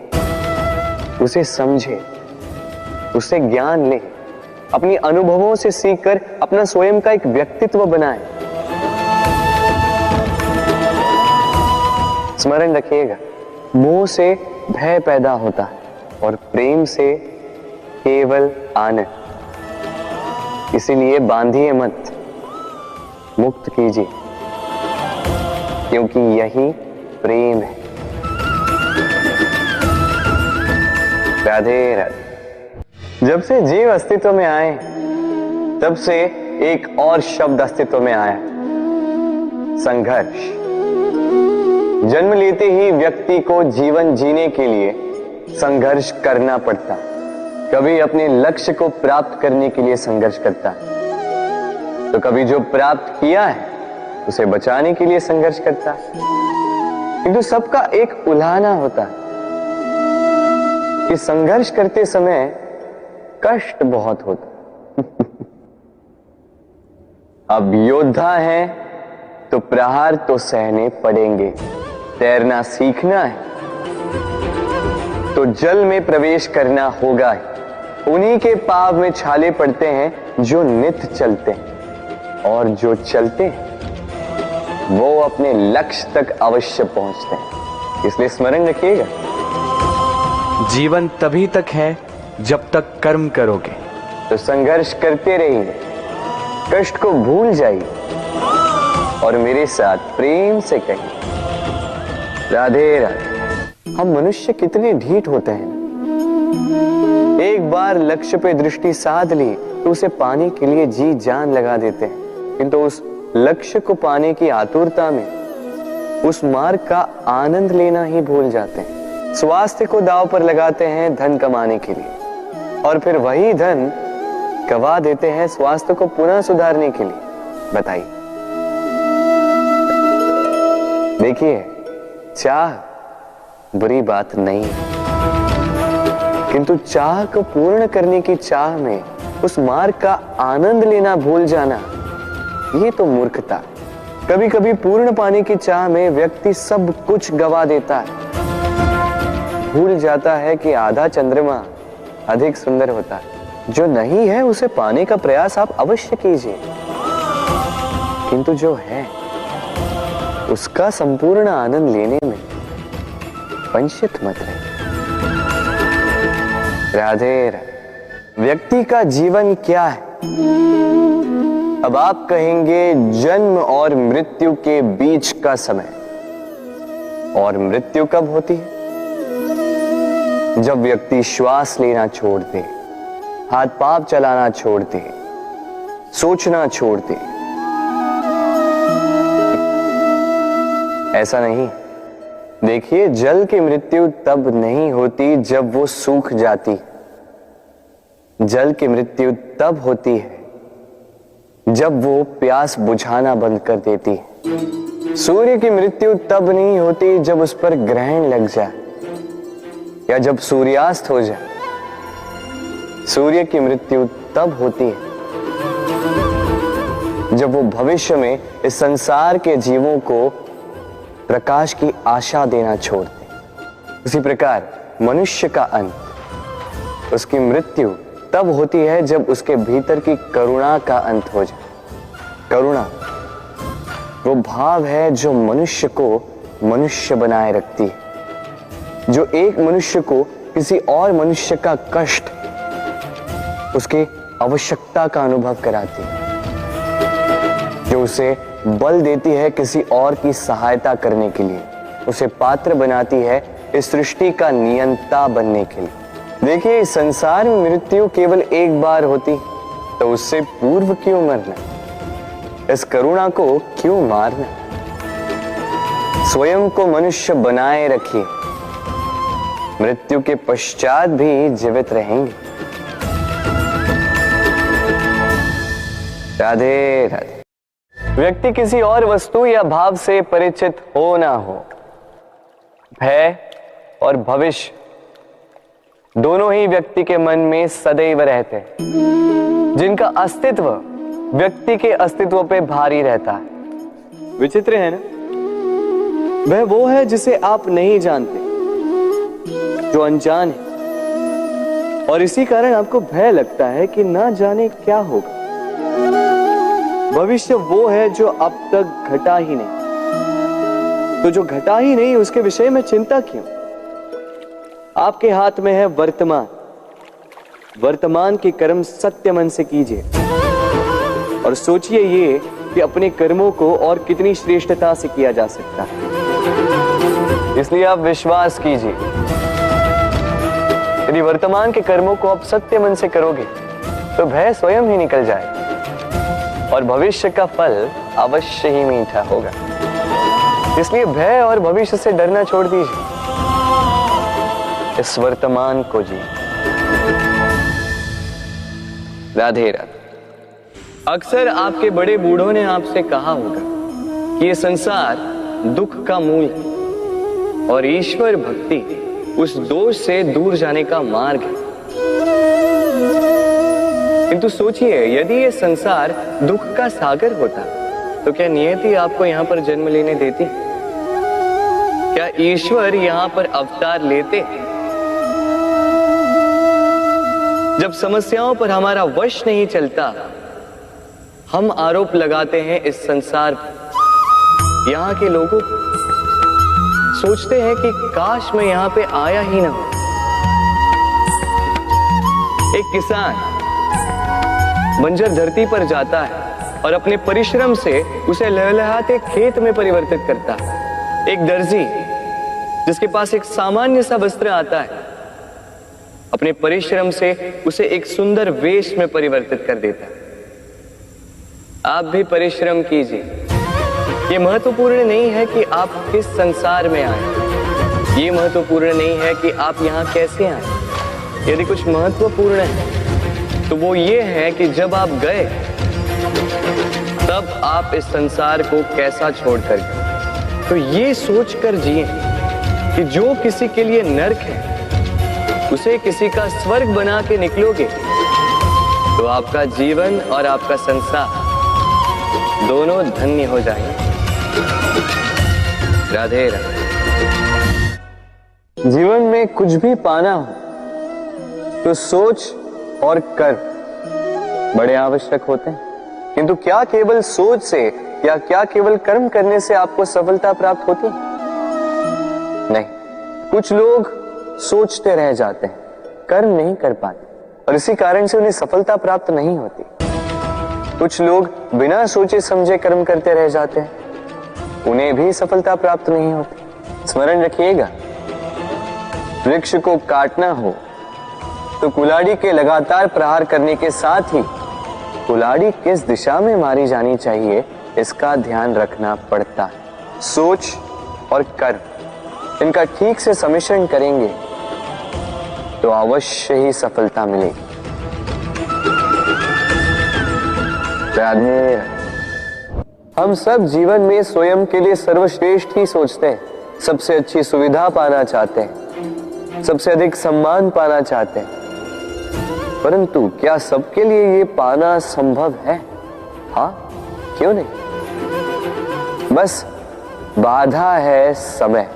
उसे समझे, उसे ज्ञान ले, अपनी अनुभवों से सीखकर अपना स्वयं का एक व्यक्तित्व बनाए। स्मरण रखिएगा, मोह से भय पैदा होता है और प्रेम से केवल आनंद। इसीलिए बांधिए मत, मुक्त कीजिए, क्योंकि यही प्रेम है। राधे राधे। जब से जीव अस्तित्व में आए तब से एक और शब्द अस्तित्व में आया, संघर्ष। जन्म लेते ही व्यक्ति को जीवन जीने के लिए संघर्ष करना पड़ता। कभी अपने लक्ष्य को प्राप्त करने के लिए संघर्ष करता है, तो कभी जो प्राप्त किया है उसे बचाने के लिए संघर्ष करता है। किंतु सबका एक उल्हाना होता है कि संघर्ष करते समय कष्ट बहुत होता। अब योद्धा है तो प्रहार तो सहने पड़ेंगे। तैरना सीखना है तो जल में प्रवेश करना होगा ही। उन्हीं के पाव में छाले पड़ते हैं जो नित्य चलते हैं, और जो चलते हैं वो अपने लक्ष्य तक अवश्य पहुंचते हैं। इसलिए स्मरण रखिएगा, जीवन तभी तक है जब तक कर्म करोगे। तो संघर्ष करते रहिए, कष्ट को भूल जाइए और मेरे साथ प्रेम से कहिए राधे राधे। हम मनुष्य कितने ढीठ होते हैं। एक बार लक्ष्य पे दृष्टि साध ली तो उसे पाने के लिए जी जान लगा देते हैं, किंतु उस लक्ष्य को पाने की आतुरता में उस मार्ग का आनंद लेना ही भूल जाते हैं। स्वास्थ्य को दांव पर लगाते हैं धन कमाने के लिए, और फिर वही धन गवा देते हैं स्वास्थ्य को पुनः सुधारने के लिए। बताइए। देखिए, चाह बुरी बात नहीं है, किंतु चाह को पूर्ण करने की चाह में उस मार्ग का आनंद लेना भूल जाना, ये तो मूर्खता। कभी कभी पूर्ण पाने की चाह में व्यक्ति सब कुछ गवा देता है, भूल जाता है कि आधा चंद्रमा अधिक सुंदर होता है। जो नहीं है उसे पाने का प्रयास आप अवश्य कीजिए, किंतु जो है उसका संपूर्ण आनंद लेने में वंचित मत रहिए। राधे राधे। व्यक्ति का जीवन क्या है? अब आप कहेंगे जन्म और मृत्यु के बीच का समय। और मृत्यु कब होती है? जब व्यक्ति श्वास लेना छोड़ दे, हाथ पांव चलाना छोड़ दे, सोचना छोड़ दे। ऐसा नहीं। देखिए, जल की मृत्यु तब नहीं होती जब वो सूख जाती। जल की मृत्यु तब होती है जब वो प्यास बुझाना बंद कर देती है। सूर्य की मृत्यु तब नहीं होती जब उस पर ग्रहण लग जाए या जब सूर्यास्त हो जाए। सूर्य की मृत्यु तब होती है जब वो भविष्य में इस संसार के जीवों को प्रकाश की आशा देना छोड़ दे। उसी प्रकार मनुष्य का अंत, उसकी मृत्यु तब होती है जब उसके भीतर की करुणा का अंत हो जाए। करुणा वो भाव है जो मनुष्य को मनुष्य बनाए रखती है, जो एक मनुष्य को किसी और मनुष्य का कष्ट, उसकी आवश्यकता का अनुभव कराती है, जो उसे बल देती है किसी और की सहायता करने के लिए, उसे पात्र बनाती है इस सृष्टि का नियंता बनने के लिए। देखिए, इस संसार में मृत्यु केवल एक बार होती, तो उससे पूर्व क्यों मरना? इस करुणा को क्यों मारना? स्वयं को मनुष्य बनाए रखिए, मृत्यु के पश्चात भी जीवित रहेंगे। राधे राधे। व्यक्ति किसी और वस्तु या भाव से परिचित हो ना हो, भय और भविष्य दोनों ही व्यक्ति के मन में सदैव रहते हैं, जिनका अस्तित्व व्यक्ति के अस्तित्व पे भारी रहता है। विचित्र है ना? वह वो है जिसे आप नहीं जानते, जो अनजान है, और इसी कारण आपको भय लगता है कि ना जाने क्या होगा। भविष्य वो है जो अब तक घटा ही नहीं, तो जो घटा ही नहीं उसके विषय में चिंता क्यों? आपके हाथ में है वर्तमान। वर्तमान के कर्म सत्य मन से कीजिए और सोचिए ये कि अपने कर्मों को और कितनी श्रेष्ठता से किया जा सकता है। इसलिए आप विश्वास कीजिए, यदि वर्तमान के कर्मों को आप सत्य मन से करोगे तो भय स्वयं ही निकल जाएगा और भविष्य का फल अवश्य ही मीठा होगा। इसलिए भय और भविष्य से डरना छोड़ दीजिए, इस वर्तमान को जी। राधे राधे। अक्सर आपके बड़े बूढ़ों ने आपसे कहा होगा कि ये संसार दुख का मूल है और ईश्वर भक्ति उस दोष से दूर जाने का मार्ग है। किंतु सोचिए, यदि ये संसार दुख का सागर होता तो क्या नियति आपको यहां पर जन्म लेने देती? क्या ईश्वर यहां पर अवतार लेते? जब समस्याओं पर हमारा वश नहीं चलता, हम आरोप लगाते हैं इस संसार पर। यहाँ के लोगों सोचते हैं कि काश मैं यहाँ पे आया ही ना हो। एक किसान बंजर धरती पर जाता है और अपने परिश्रम से उसे लहलहाते खेत में परिवर्तित करता है। एक दर्जी जिसके पास एक सामान्य सा वस्त्र आता है, अपने परिश्रम से उसे एक सुंदर वेश में परिवर्तित कर देता है। आप भी परिश्रम कीजिए। ये महत्वपूर्ण नहीं है कि आप किस संसार में आए, ये महत्वपूर्ण नहीं है कि आप यहाँ कैसे आए। यदि कुछ महत्वपूर्ण है तो वो ये है कि जब आप गए तब आप इस संसार को कैसा छोड़कर गए। तो ये सोचकर जिए कि जो किसी के लिए नरक है उसे किसी का स्वर्ग बना के निकलोगे तो आपका जीवन और आपका संसार दोनों धन्य हो जाएंगे। राधे राधे। जीवन में कुछ भी पाना हो तो सोच और कर्म बड़े आवश्यक होते हैं, किंतु क्या केवल सोच से या क्या केवल कर्म करने से आपको सफलता प्राप्त होती है? नहीं, कुछ लोग सोचते रह जाते हैं, कर्म नहीं कर पाते और इसी कारण से उन्हें सफलता प्राप्त नहीं होती। कुछ लोग बिना सोचे समझे कर्म करते रह जाते हैं, उन्हें भी सफलता प्राप्त नहीं होती। स्मरण रखिएगा, वृक्ष को काटना हो तो कुल्हाड़ी के लगातार प्रहार करने के साथ ही कुल्हाड़ी किस दिशा में मारी जानी चाहिए इसका ध्यान रखना पड़ता है। सोच और कर्म इनका ठीक से सम्मिश्रण करेंगे तो अवश्य ही सफलता मिलेगी। राधे। हम सब जीवन में स्वयं के लिए सर्वश्रेष्ठ ही सोचते हैं, सबसे अच्छी सुविधा पाना चाहते हैं, सबसे अधिक सम्मान पाना चाहते हैं, परंतु क्या सबके लिए ये पाना संभव है? हाँ, क्यों नहीं। बस बाधा है समय।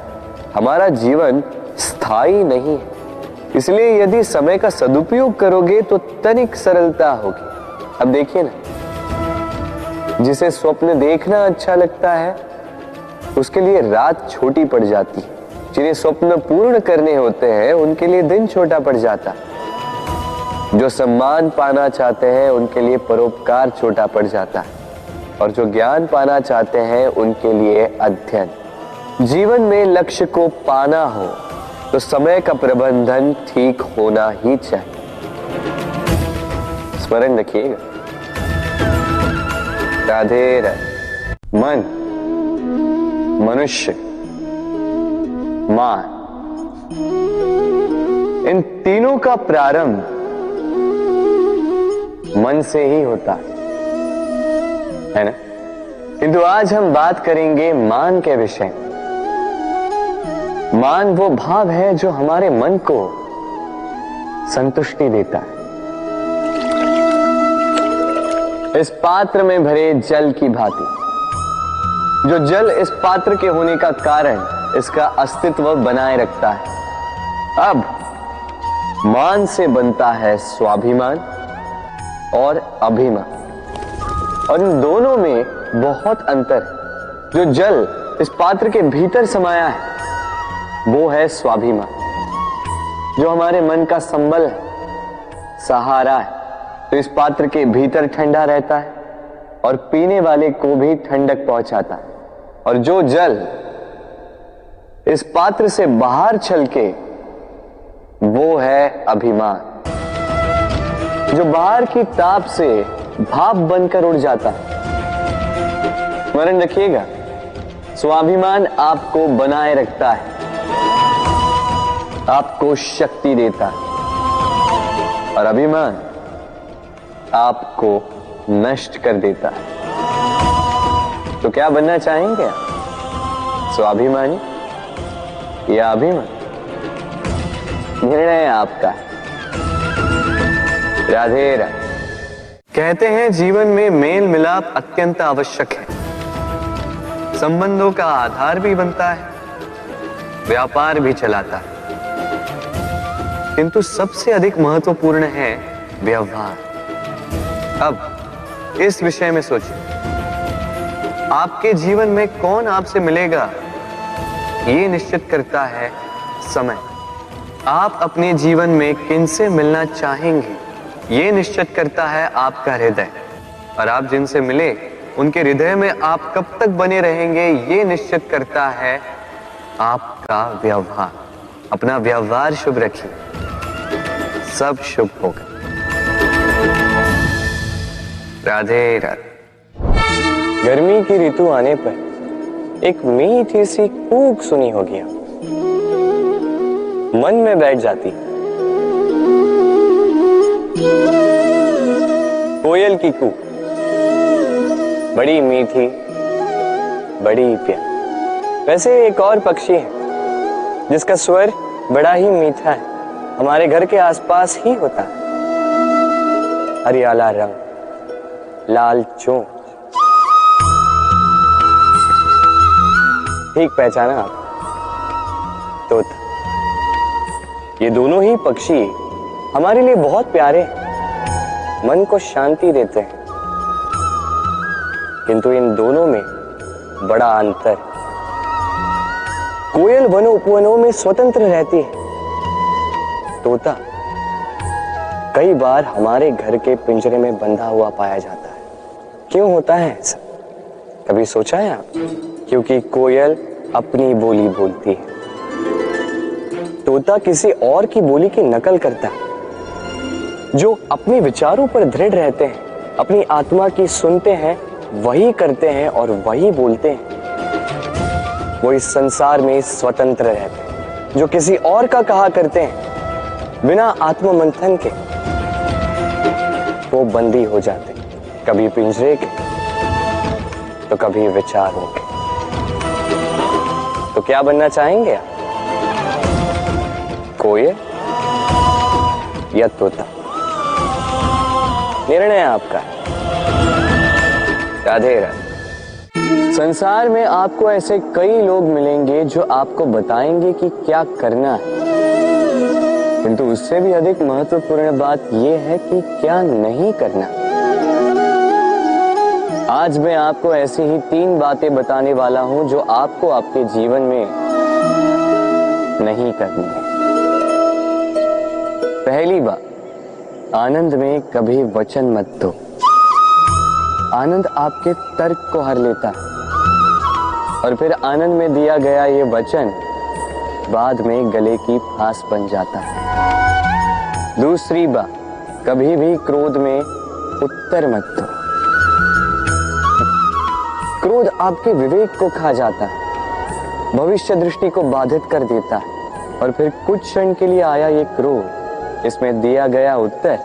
हमारा जीवन स्थायी नहीं है, इसलिए यदि समय का सदुपयोग करोगे तो तनिक सरलता होगी। अब देखिए ना, जिसे स्वप्न देखना अच्छा लगता है उसके लिए रात छोटी पड़ जाती है, जिन्हें स्वप्न पूर्ण करने होते हैं उनके लिए दिन छोटा पड़ जाता है, जो सम्मान पाना चाहते हैं उनके लिए परोपकार छोटा पड़ जाता है, और जो ज्ञान पाना चाहते हैं उनके लिए अध्ययन। जीवन में लक्ष्य को पाना हो तो समय का प्रबंधन ठीक होना ही चाहिए। स्मरण रखिएगा। राधे राधे। मन, मनुष्य, मान, इन तीनों का प्रारंभ मन से ही होता है ना? किंतु आज हम बात करेंगे मान के विषय। मान वो भाव है जो हमारे मन को संतुष्टि देता है। इस पात्र में भरे जल की भांति, जो जल इस पात्र के होने का कारण इसका अस्तित्व बनाए रखता है। अब मान से बनता है स्वाभिमान और अभिमान, और इन दोनों में बहुत अंतर है। जो जल इस पात्र के भीतर समाया है वो है स्वाभिमान, जो हमारे मन का संबल है, सहारा है, तो इस पात्र के भीतर ठंडा रहता है और पीने वाले को भी ठंडक पहुंचाता है। और जो जल इस पात्र से बाहर छलके वो है अभिमान, जो बाहर की ताप से भाप बनकर उड़ जाता है। स्मरण रखिएगा, स्वाभिमान आपको बनाए रखता है, आपको शक्ति देता है, और अभिमान आपको नष्ट कर देता है। तो क्या बनना चाहेंगे आप? स्वाभिमानी या अभिमान? निर्णय आपका है। राधे राधे। कहते हैं जीवन में मेल मिलाप अत्यंत आवश्यक है, संबंधों का आधार भी बनता है, व्यापार भी चलाता है, किंतु सबसे अधिक महत्वपूर्ण है व्यवहार। अब इस विषय में सोचिए, आपके जीवन में कौन आपसे मिलेगा ये निश्चित करता है समय। आप अपने जीवन में किनसे मिलना चाहेंगे ये निश्चित करता है आपका हृदय। और आप जिनसे मिले उनके हृदय में आप कब तक बने रहेंगे ये निश्चित करता है आपका व्यवहार। अपना व्यवहार शुभ रखिए, सब शुभ होगा। राधे राधे। गर्मी की ऋतु आने पर एक मीठी सी कूक सुनी होगी, मन में बैठ जाती। कोयल की कूक, बड़ी मीठी, बड़ी प्यारी। वैसे एक और पक्षी है जिसका स्वर बड़ा ही मीठा है, हमारे घर के आसपास ही होता है। हरियाला रंग, लाल चोंच। ठीक पहचाना आप, तोता। ये दोनों ही पक्षी हमारे लिए बहुत प्यारे हैं, मन को शांति देते हैं। किंतु इन दोनों में बड़ा अंतर। कोयल वनों उपवनों में स्वतंत्र रहती है, तोता कई बार हमारे घर के पिंजरे में बंधा हुआ पाया जाता है। क्यों होता है ऐसा, कभी सोचा है आप? क्योंकि कोयल अपनी बोली बोलती है, तोता किसी और की बोली की नकल करता है। जो अपने विचारों पर दृढ़ रहते हैं, अपनी आत्मा की सुनते हैं, वही करते हैं और वही बोलते हैं, वो इस संसार में स्वतंत्र रहते हैं। जो किसी और का कहा करते हैं बिना आत्ममंथन के, वो बंदी हो जाते हैं, कभी पिंजरे के तो कभी विचारों के। तो क्या बनना चाहेंगे आप, कोयल या तोता? निर्णय आपका। राधे राधे। संसार में आपको ऐसे कई लोग मिलेंगे जो आपको बताएंगे कि क्या करना है, किंतु उससे भी अधिक महत्वपूर्ण बात यह है कि क्या नहीं करना। आज मैं आपको ऐसी ही 3 बातें बताने वाला हूं जो आपको आपके जीवन में नहीं करनी है। पहली बात, आनंद में कभी वचन मत दो। आनंद आपके तर्क को हर लेता है और फिर आनंद में दिया गया ये वचन बाद में गले की फांस बन जाता है। दूसरी बात, कभी भी क्रोध में उत्तर मत दो। क्रोध आपके विवेक को खा जाता है, भविष्य दृष्टि को बाधित कर देता है और फिर कुछ क्षण के लिए आया ये क्रोध, इसमें दिया गया उत्तर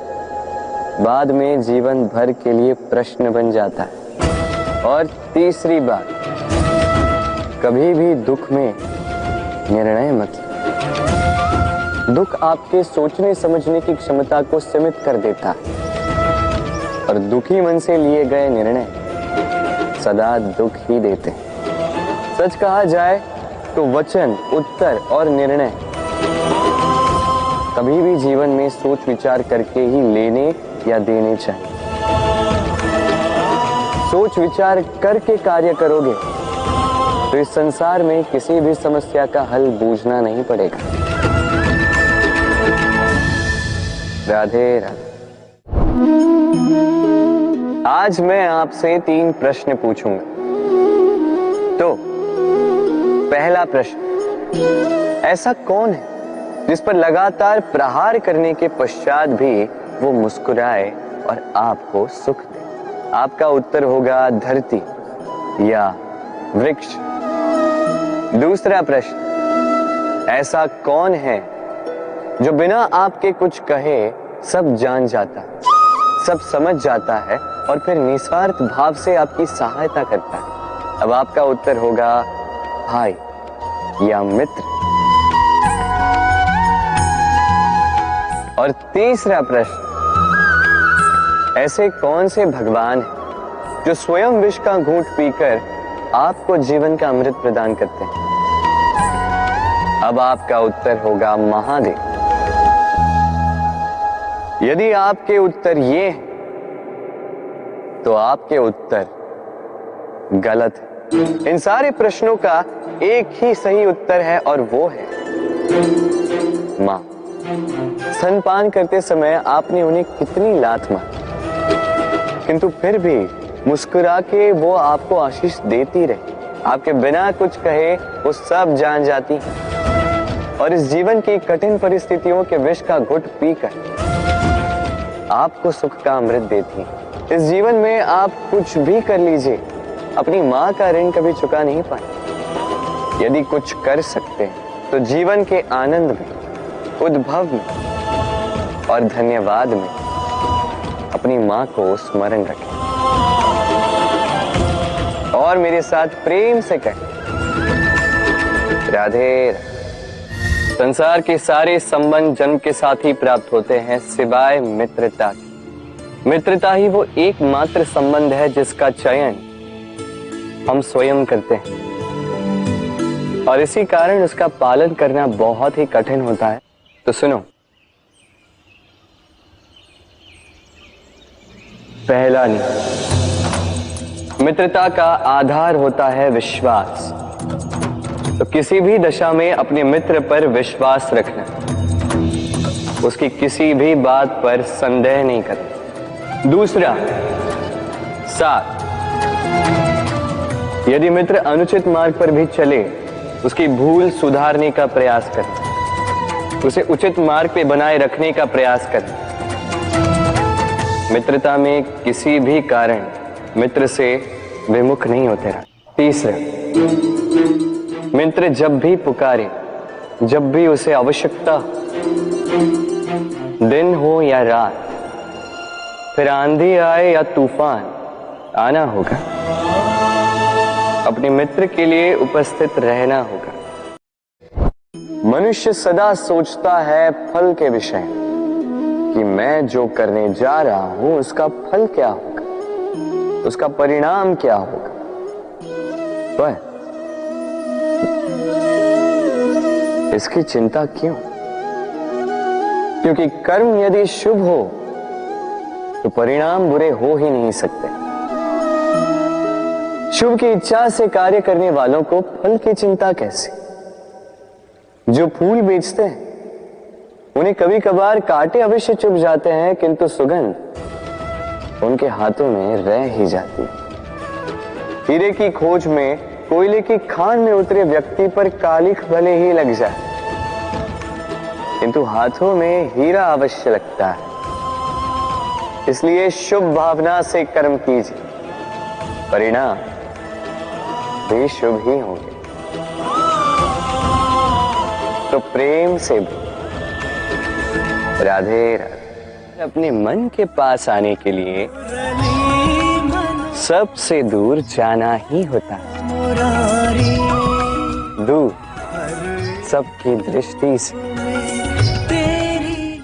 बाद में जीवन भर के लिए प्रश्न बन जाता है। और तीसरी बात, कभी भी दुख में निर्णय मत लो। दुख आपके सोचने समझने की क्षमता को सीमित कर देता है और दुखी मन से लिए गए निर्णय सदा दुख ही देते हैं। सच कहा जाए तो वचन, उत्तर और निर्णय कभी भी जीवन में सोच विचार करके ही लेने या देने चाहिए। सोच विचार करके कार्य करोगे तो इस संसार में किसी भी समस्या का हल बूझना नहीं पड़ेगा। राधे राधे। आज मैं आपसे 3 प्रश्न पूछूंगा। तो पहला प्रश्न, ऐसा कौन है जिस पर लगातार प्रहार करने के पश्चात भी वो मुस्कुराए और आपको सुख दे? आपका उत्तर होगा धरती या वृक्ष। दूसरा प्रश्न, ऐसा कौन है जो बिना आपके कुछ कहे सब जान जाता है, सब समझ जाता है और फिर निस्वार्थ भाव से आपकी सहायता करता है? अब आपका उत्तर होगा भाई या मित्र। और तीसरा प्रश्न, ऐसे कौन से भगवान हैं जो स्वयं विष का घूंट पीकर आपको जीवन का अमृत प्रदान करते हैं? अब आपका उत्तर होगा महादेव। यदि आपके उत्तर ये हैं, तो आपके उत्तर गलत है। इन सारे प्रश्नों का एक ही सही उत्तर है और वो है मां। स्तनपान करते समय आपने उन्हें कितनी लात मारी? किंतु फिर भी मुस्कुरा के वो आपको आशीष देती रही, आपके बिना कुछ कहे वो सब जान जाती है और इस जीवन की कठिन परिस्थितियों के विष का घुट पीकर आपको सुख का अमृत देती है। इस जीवन में आप कुछ भी कर लीजिए, अपनी माँ का ऋण कभी चुका नहीं पाए। यदि कुछ कर सकते हैं तो जीवन के आनंद में, उद्भव में और धन्यवाद में अपनी माँ को स्मरण रखें और मेरे साथ प्रेम से कहें, राधे राधे। संसार के सारे संबंध जन्म के साथ ही प्राप्त होते हैं सिवाय मित्रता की। मित्रता ही वो एकमात्र संबंध है जिसका चयन हम स्वयं करते हैं और इसी कारण उसका पालन करना बहुत ही कठिन होता है। तो सुनो, पहला नियम, मित्रता का आधार होता है विश्वास। तो किसी भी दशा में अपने मित्र पर विश्वास रखना, उसकी किसी भी बात पर संदेह नहीं करना। दूसरा, साथ, यदि मित्र अनुचित मार्ग पर भी चले उसकी भूल सुधारने का प्रयास करें, उसे उचित मार्ग पे बनाए रखने का प्रयास करें। मित्रता में किसी भी कारण मित्र से विमुख नहीं होते रहा। तीसरा, मित्र जब भी पुकारे, जब भी उसे आवश्यकता, दिन हो या रात, फिर आंधी आए या तूफान, आना होगा, अपने मित्र के लिए उपस्थित रहना होगा। मनुष्य सदा सोचता है फल के विषय कि मैं जो करने जा रहा हूं उसका फल क्या होगा, उसका परिणाम क्या होगा। पर इसकी चिंता क्यों? क्योंकि कर्म यदि शुभ हो तो परिणाम बुरे हो ही नहीं सकते। शुभ की इच्छा से कार्य करने वालों को फल की चिंता कैसे? जो फूल बेचते हैं उन्हें कभी कभार कांटे अवश्य चुभ जाते हैं, किंतु सुगंध उनके हाथों में रह ही जाती है। हीरे की खोज में कोयले की खान में उतरे व्यक्ति पर कालिख भले ही लग जाए, किंतु हाथों में हीरा अवश्य लगता है। इसलिए शुभ भावना से कर्म कीजिए, परिणाम भी शुभ ही होंगे। तो प्रेम से राधे राधे। अपने मन के पास आने के लिए सबसे दूर जाना ही होता है, दूर सबकी दृष्टि से,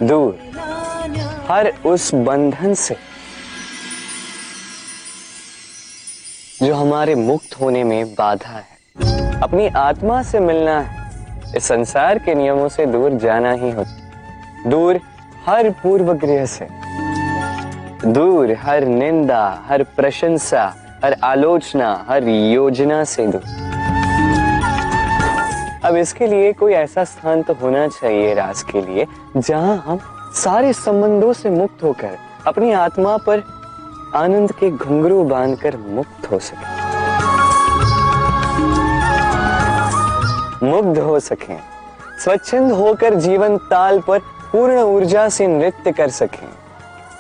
दूर हर उस बंधन से जो हमारे मुक्त होने में बाधा है। अपनी आत्मा से मिलना है, इस संसार के नियमों से दूर जाना ही होता। दूर हर पूर्वग्रह से, दूर हर निंदा, हर प्रशंसा, हर आलोचना, हर योजना से दूर। अब इसके लिए कोई ऐसा स्थान तो होना चाहिए रास के लिए जहां हम सारे संबंधों से मुक्त होकर अपनी आत्मा पर आनंद के घुंघरू बांधकर मुक्त हो सके, मुग्ध हो सकें, स्वच्छंद होकर जीवन ताल पर पूर्ण ऊर्जा से नृत्य कर सकें,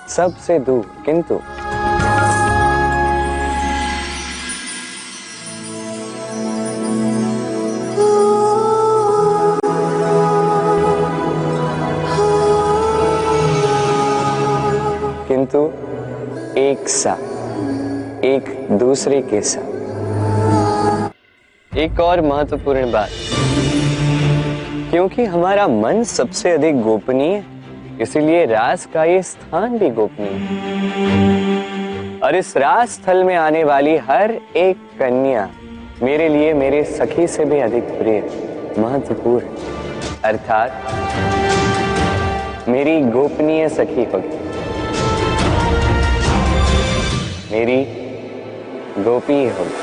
सबसे दूर। किंतु एक साथ, एक दूसरे के साथ। एक और महत्वपूर्ण बात, क्योंकि हमारा मन सबसे अधिक गोपनीय, इसीलिए रास का ये स्थान भी गोपनीय है। और इस रास स्थल में आने वाली हर एक कन्या मेरे लिए मेरे सखी से भी अधिक प्रिय, महत्वपूर्ण, अर्थात मेरी गोपनीय सखी होगी, मेरी गोपी होगी।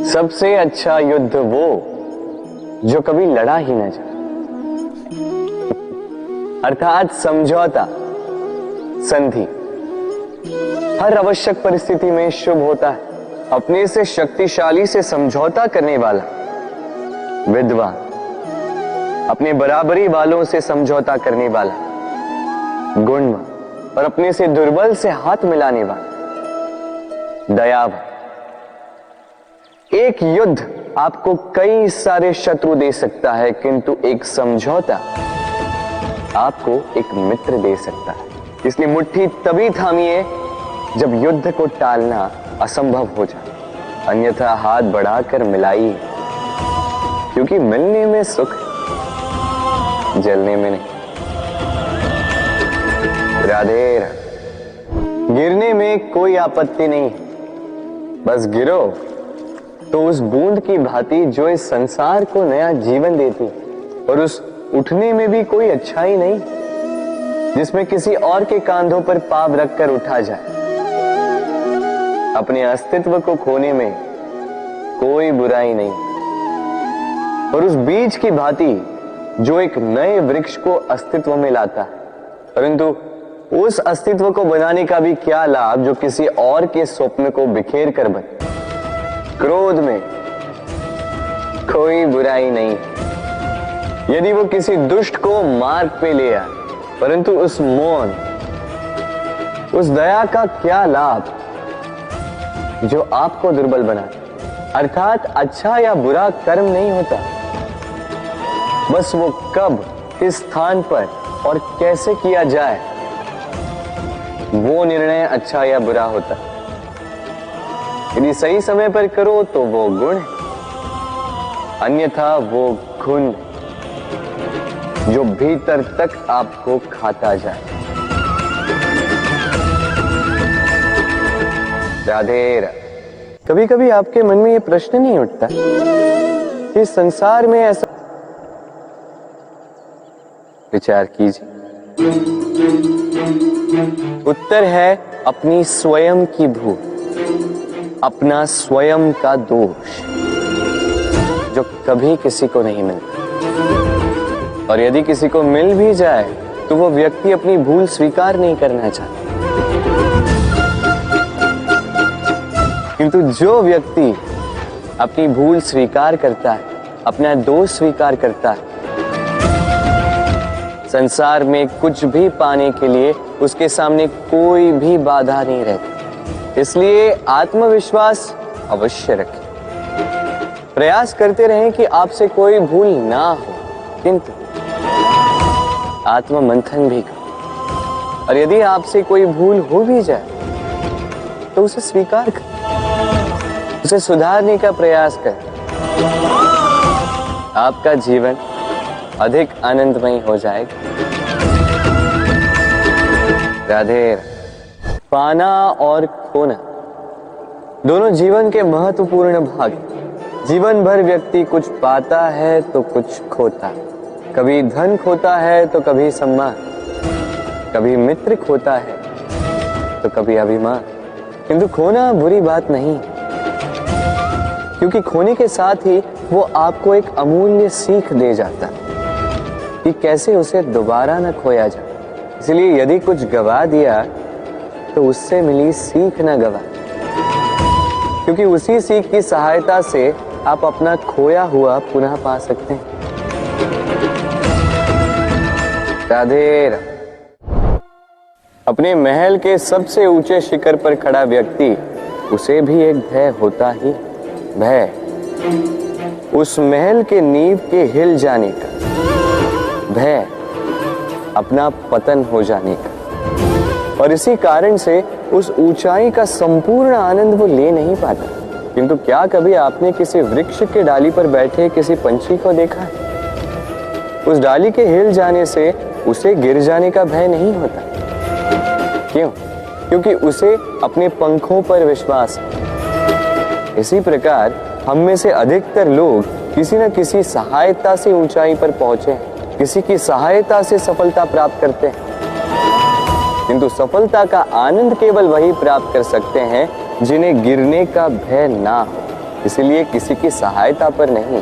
सबसे अच्छा युद्ध वो जो कभी लड़ा ही न जाए, अर्थात समझौता, संधि। हर आवश्यक परिस्थिति में शुभ होता है। अपने से शक्तिशाली से समझौता करने वाला विद्वान, अपने बराबरी वालों से समझौता करने वाला गुणवान, और अपने से दुर्बल से हाथ मिलाने वाला दयावान। एक युद्ध आपको कई सारे शत्रु दे सकता है, किंतु एक समझौता आपको एक मित्र दे सकता है। इसलिए मुट्ठी तभी थामिए जब युद्ध को टालना असंभव हो जाए, अन्यथा हाथ बढ़ाकर मिलाइए, क्योंकि मिलने में सुख है, जलने में नहीं। राधे राधे। गिरने में कोई आपत्ति नहीं है, बस गिरो तो उस बूंद की भांति जो इस संसार को नया जीवन देती, और उस उठने में भी कोई अच्छाई नहीं जिसमें किसी और के कांधों पर पाव रखकर उठा जाए। अपने अस्तित्व को खोने में कोई बुराई नहीं, और उस बीज की भांति जो एक नए वृक्ष को अस्तित्व में लाता है, परंतु उस अस्तित्व को बनाने का भी क्या लाभ जो किसी और के स्वप्न को बिखेर कर बने। क्रोध में कोई बुराई नहीं, यदि वो किसी दुष्ट को मार्ग पे ले आए, परंतु उस मौन, उस दया का क्या लाभ जो आपको दुर्बल बनाता। अर्थात अच्छा या बुरा कर्म नहीं होता, बस वो कब, किस स्थान पर और कैसे किया जाए, वो निर्णय अच्छा या बुरा होता। यदि सही समय पर करो तो वो गुण है, अन्यथा वो घुन जो भीतर तक आपको खाता जाए। राधे राधे। कभी कभी आपके मन में ये प्रश्न नहीं उठता कि संसार में ऐसा, विचार कीजिए। उत्तर है अपनी स्वयं की भूल, अपना स्वयं का दोष, जो कभी किसी को नहीं मिलता, और यदि किसी को मिल भी जाए तो वो व्यक्ति अपनी भूल स्वीकार नहीं करना चाहता। किंतु जो व्यक्ति अपनी भूल स्वीकार करता है, अपना दोष स्वीकार करता है, संसार में कुछ भी पाने के लिए उसके सामने कोई भी बाधा नहीं रहती। इसलिए आत्मविश्वास अवश्य रखें, प्रयास करते रहें कि आपसे कोई भूल ना हो, किंतु आत्म मंथन भी करें, और यदि आपसे कोई भूल हो भी जाए तो उसे स्वीकार करें, उसे सुधारने का प्रयास करें। आपका जीवन अधिक आनंदमय हो जाएगा। राधे। पाना और खोना दोनों जीवन के महत्वपूर्ण भाग। जीवन भर व्यक्ति कुछ पाता है तो कुछ खोता, कभी धन खोता है तो कभी सम्मान, कभी मित्र खोता है तो कभी अभिमान। किंतु खोना बुरी बात नहीं, क्योंकि खोने के साथ ही वो आपको एक अमूल्य सीख दे जाता है कि कैसे उसे दोबारा न खोया जाए। इसलिए यदि कुछ गवा दिया तो उससे मिली सीख न गवा, क्योंकि उसी सीख की सहायता से आप अपना खोया हुआ पुनः पा सकते हैं। राधे राधे। अपने महल के सबसे ऊंचे शिखर पर खड़ा व्यक्ति, उसे भी एक भय होता ही, भय उस महल के नींव के हिल जाने का, भय अपना पतन हो जाने का। और इसी कारण से उस ऊंचाई का संपूर्ण आनंद वो ले नहीं पाता। किंतु क्या कभी आपने किसी वृक्ष के डाली पर बैठे किसी पंछी को देखा है? उस डाली के हिल जाने से उसे गिर जाने का भय नहीं होता। क्यों? क्योंकि उसे अपने पंखों पर विश्वास है। इसी प्रकार हम में से अधिकतर लोग किसी न किसी सहायता से ऊंचाई पर पहुंचे हैं, किसी की सहायता से सफलता प्राप्त करते हैं। किंतु सफलता का आनंद केवल वही प्राप्त कर सकते हैं जिन्हें गिरने का भय ना हो। इसलिए किसी की सहायता पर नहीं,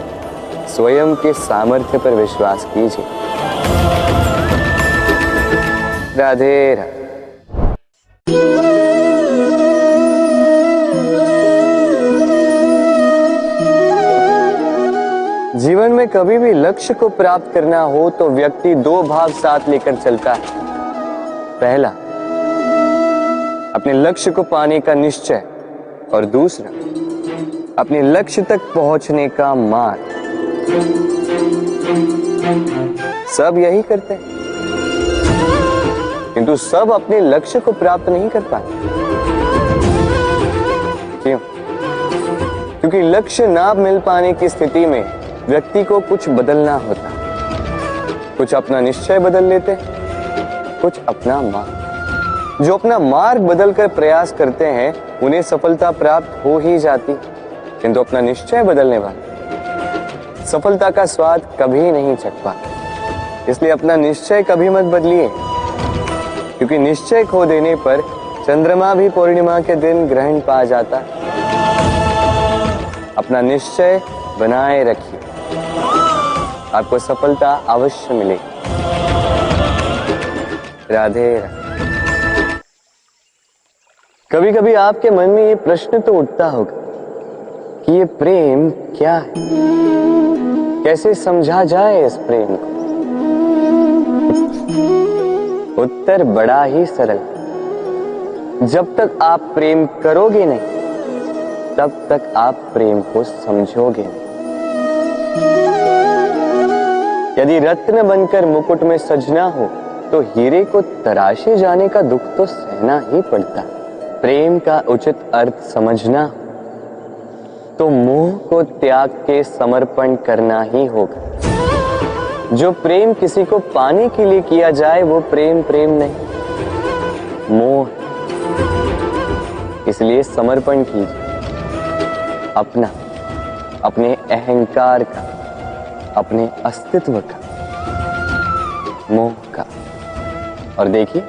स्वयं के सामर्थ्य पर विश्वास कीजिए। राधे राधे। जीवन में कभी भी लक्ष्य को प्राप्त करना हो तो व्यक्ति दो भाव साथ लेकर चलता है। पहला, अपने लक्ष्य को पाने का निश्चय, और दूसरा, अपने लक्ष्य तक पहुंचने का मार्ग। सब यही करते हैं, किंतु सब अपने लक्ष्य को प्राप्त नहीं कर पाते। क्यों? क्योंकि लक्ष्य ना मिल पाने की स्थिति में व्यक्ति को कुछ बदलना होता। कुछ अपना निश्चय बदल लेते, कुछ अपना मार्ग। जो अपना मार्ग बदलकर प्रयास करते हैं उन्हें सफलता प्राप्त हो ही जाती, किंतु अपना निश्चय बदलने वाले सफलता का स्वाद कभी नहीं चख पाते। इसलिए अपना निश्चय कभी मत बदलिए, क्योंकि निश्चय खो देने पर चंद्रमा भी पूर्णिमा के दिन ग्रहण पा जाता। अपना निश्चय बनाए रखिए, आपको सफलता अवश्य मिलेगी। राधे राधे। कभी कभी आपके मन में ये प्रश्न तो उठता होगा कि ये प्रेम क्या है, कैसे समझा जाए इस प्रेम को। उत्तर बड़ा ही सरल, जब तक आप प्रेम करोगे नहीं तब तक आप प्रेम को समझोगे नहीं। यदि रत्न बनकर मुकुट में सजना हो तो हीरे को तराशे जाने का दुख तो सहना ही पड़ता। प्रेम का उचित अर्थ समझना तो मोह को त्याग के समर्पण करना ही होगा। जो प्रेम किसी को पाने के लिए किया जाए वो प्रेम प्रेम नहीं, मोह। इसलिए समर्पण कीजिए अपना, अपने अहंकार का, अपने अस्तित्व का, मोह का, और देखिए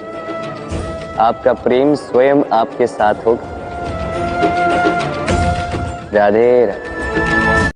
आपका प्रेम स्वयं आपके साथ होगा। राधे राधे।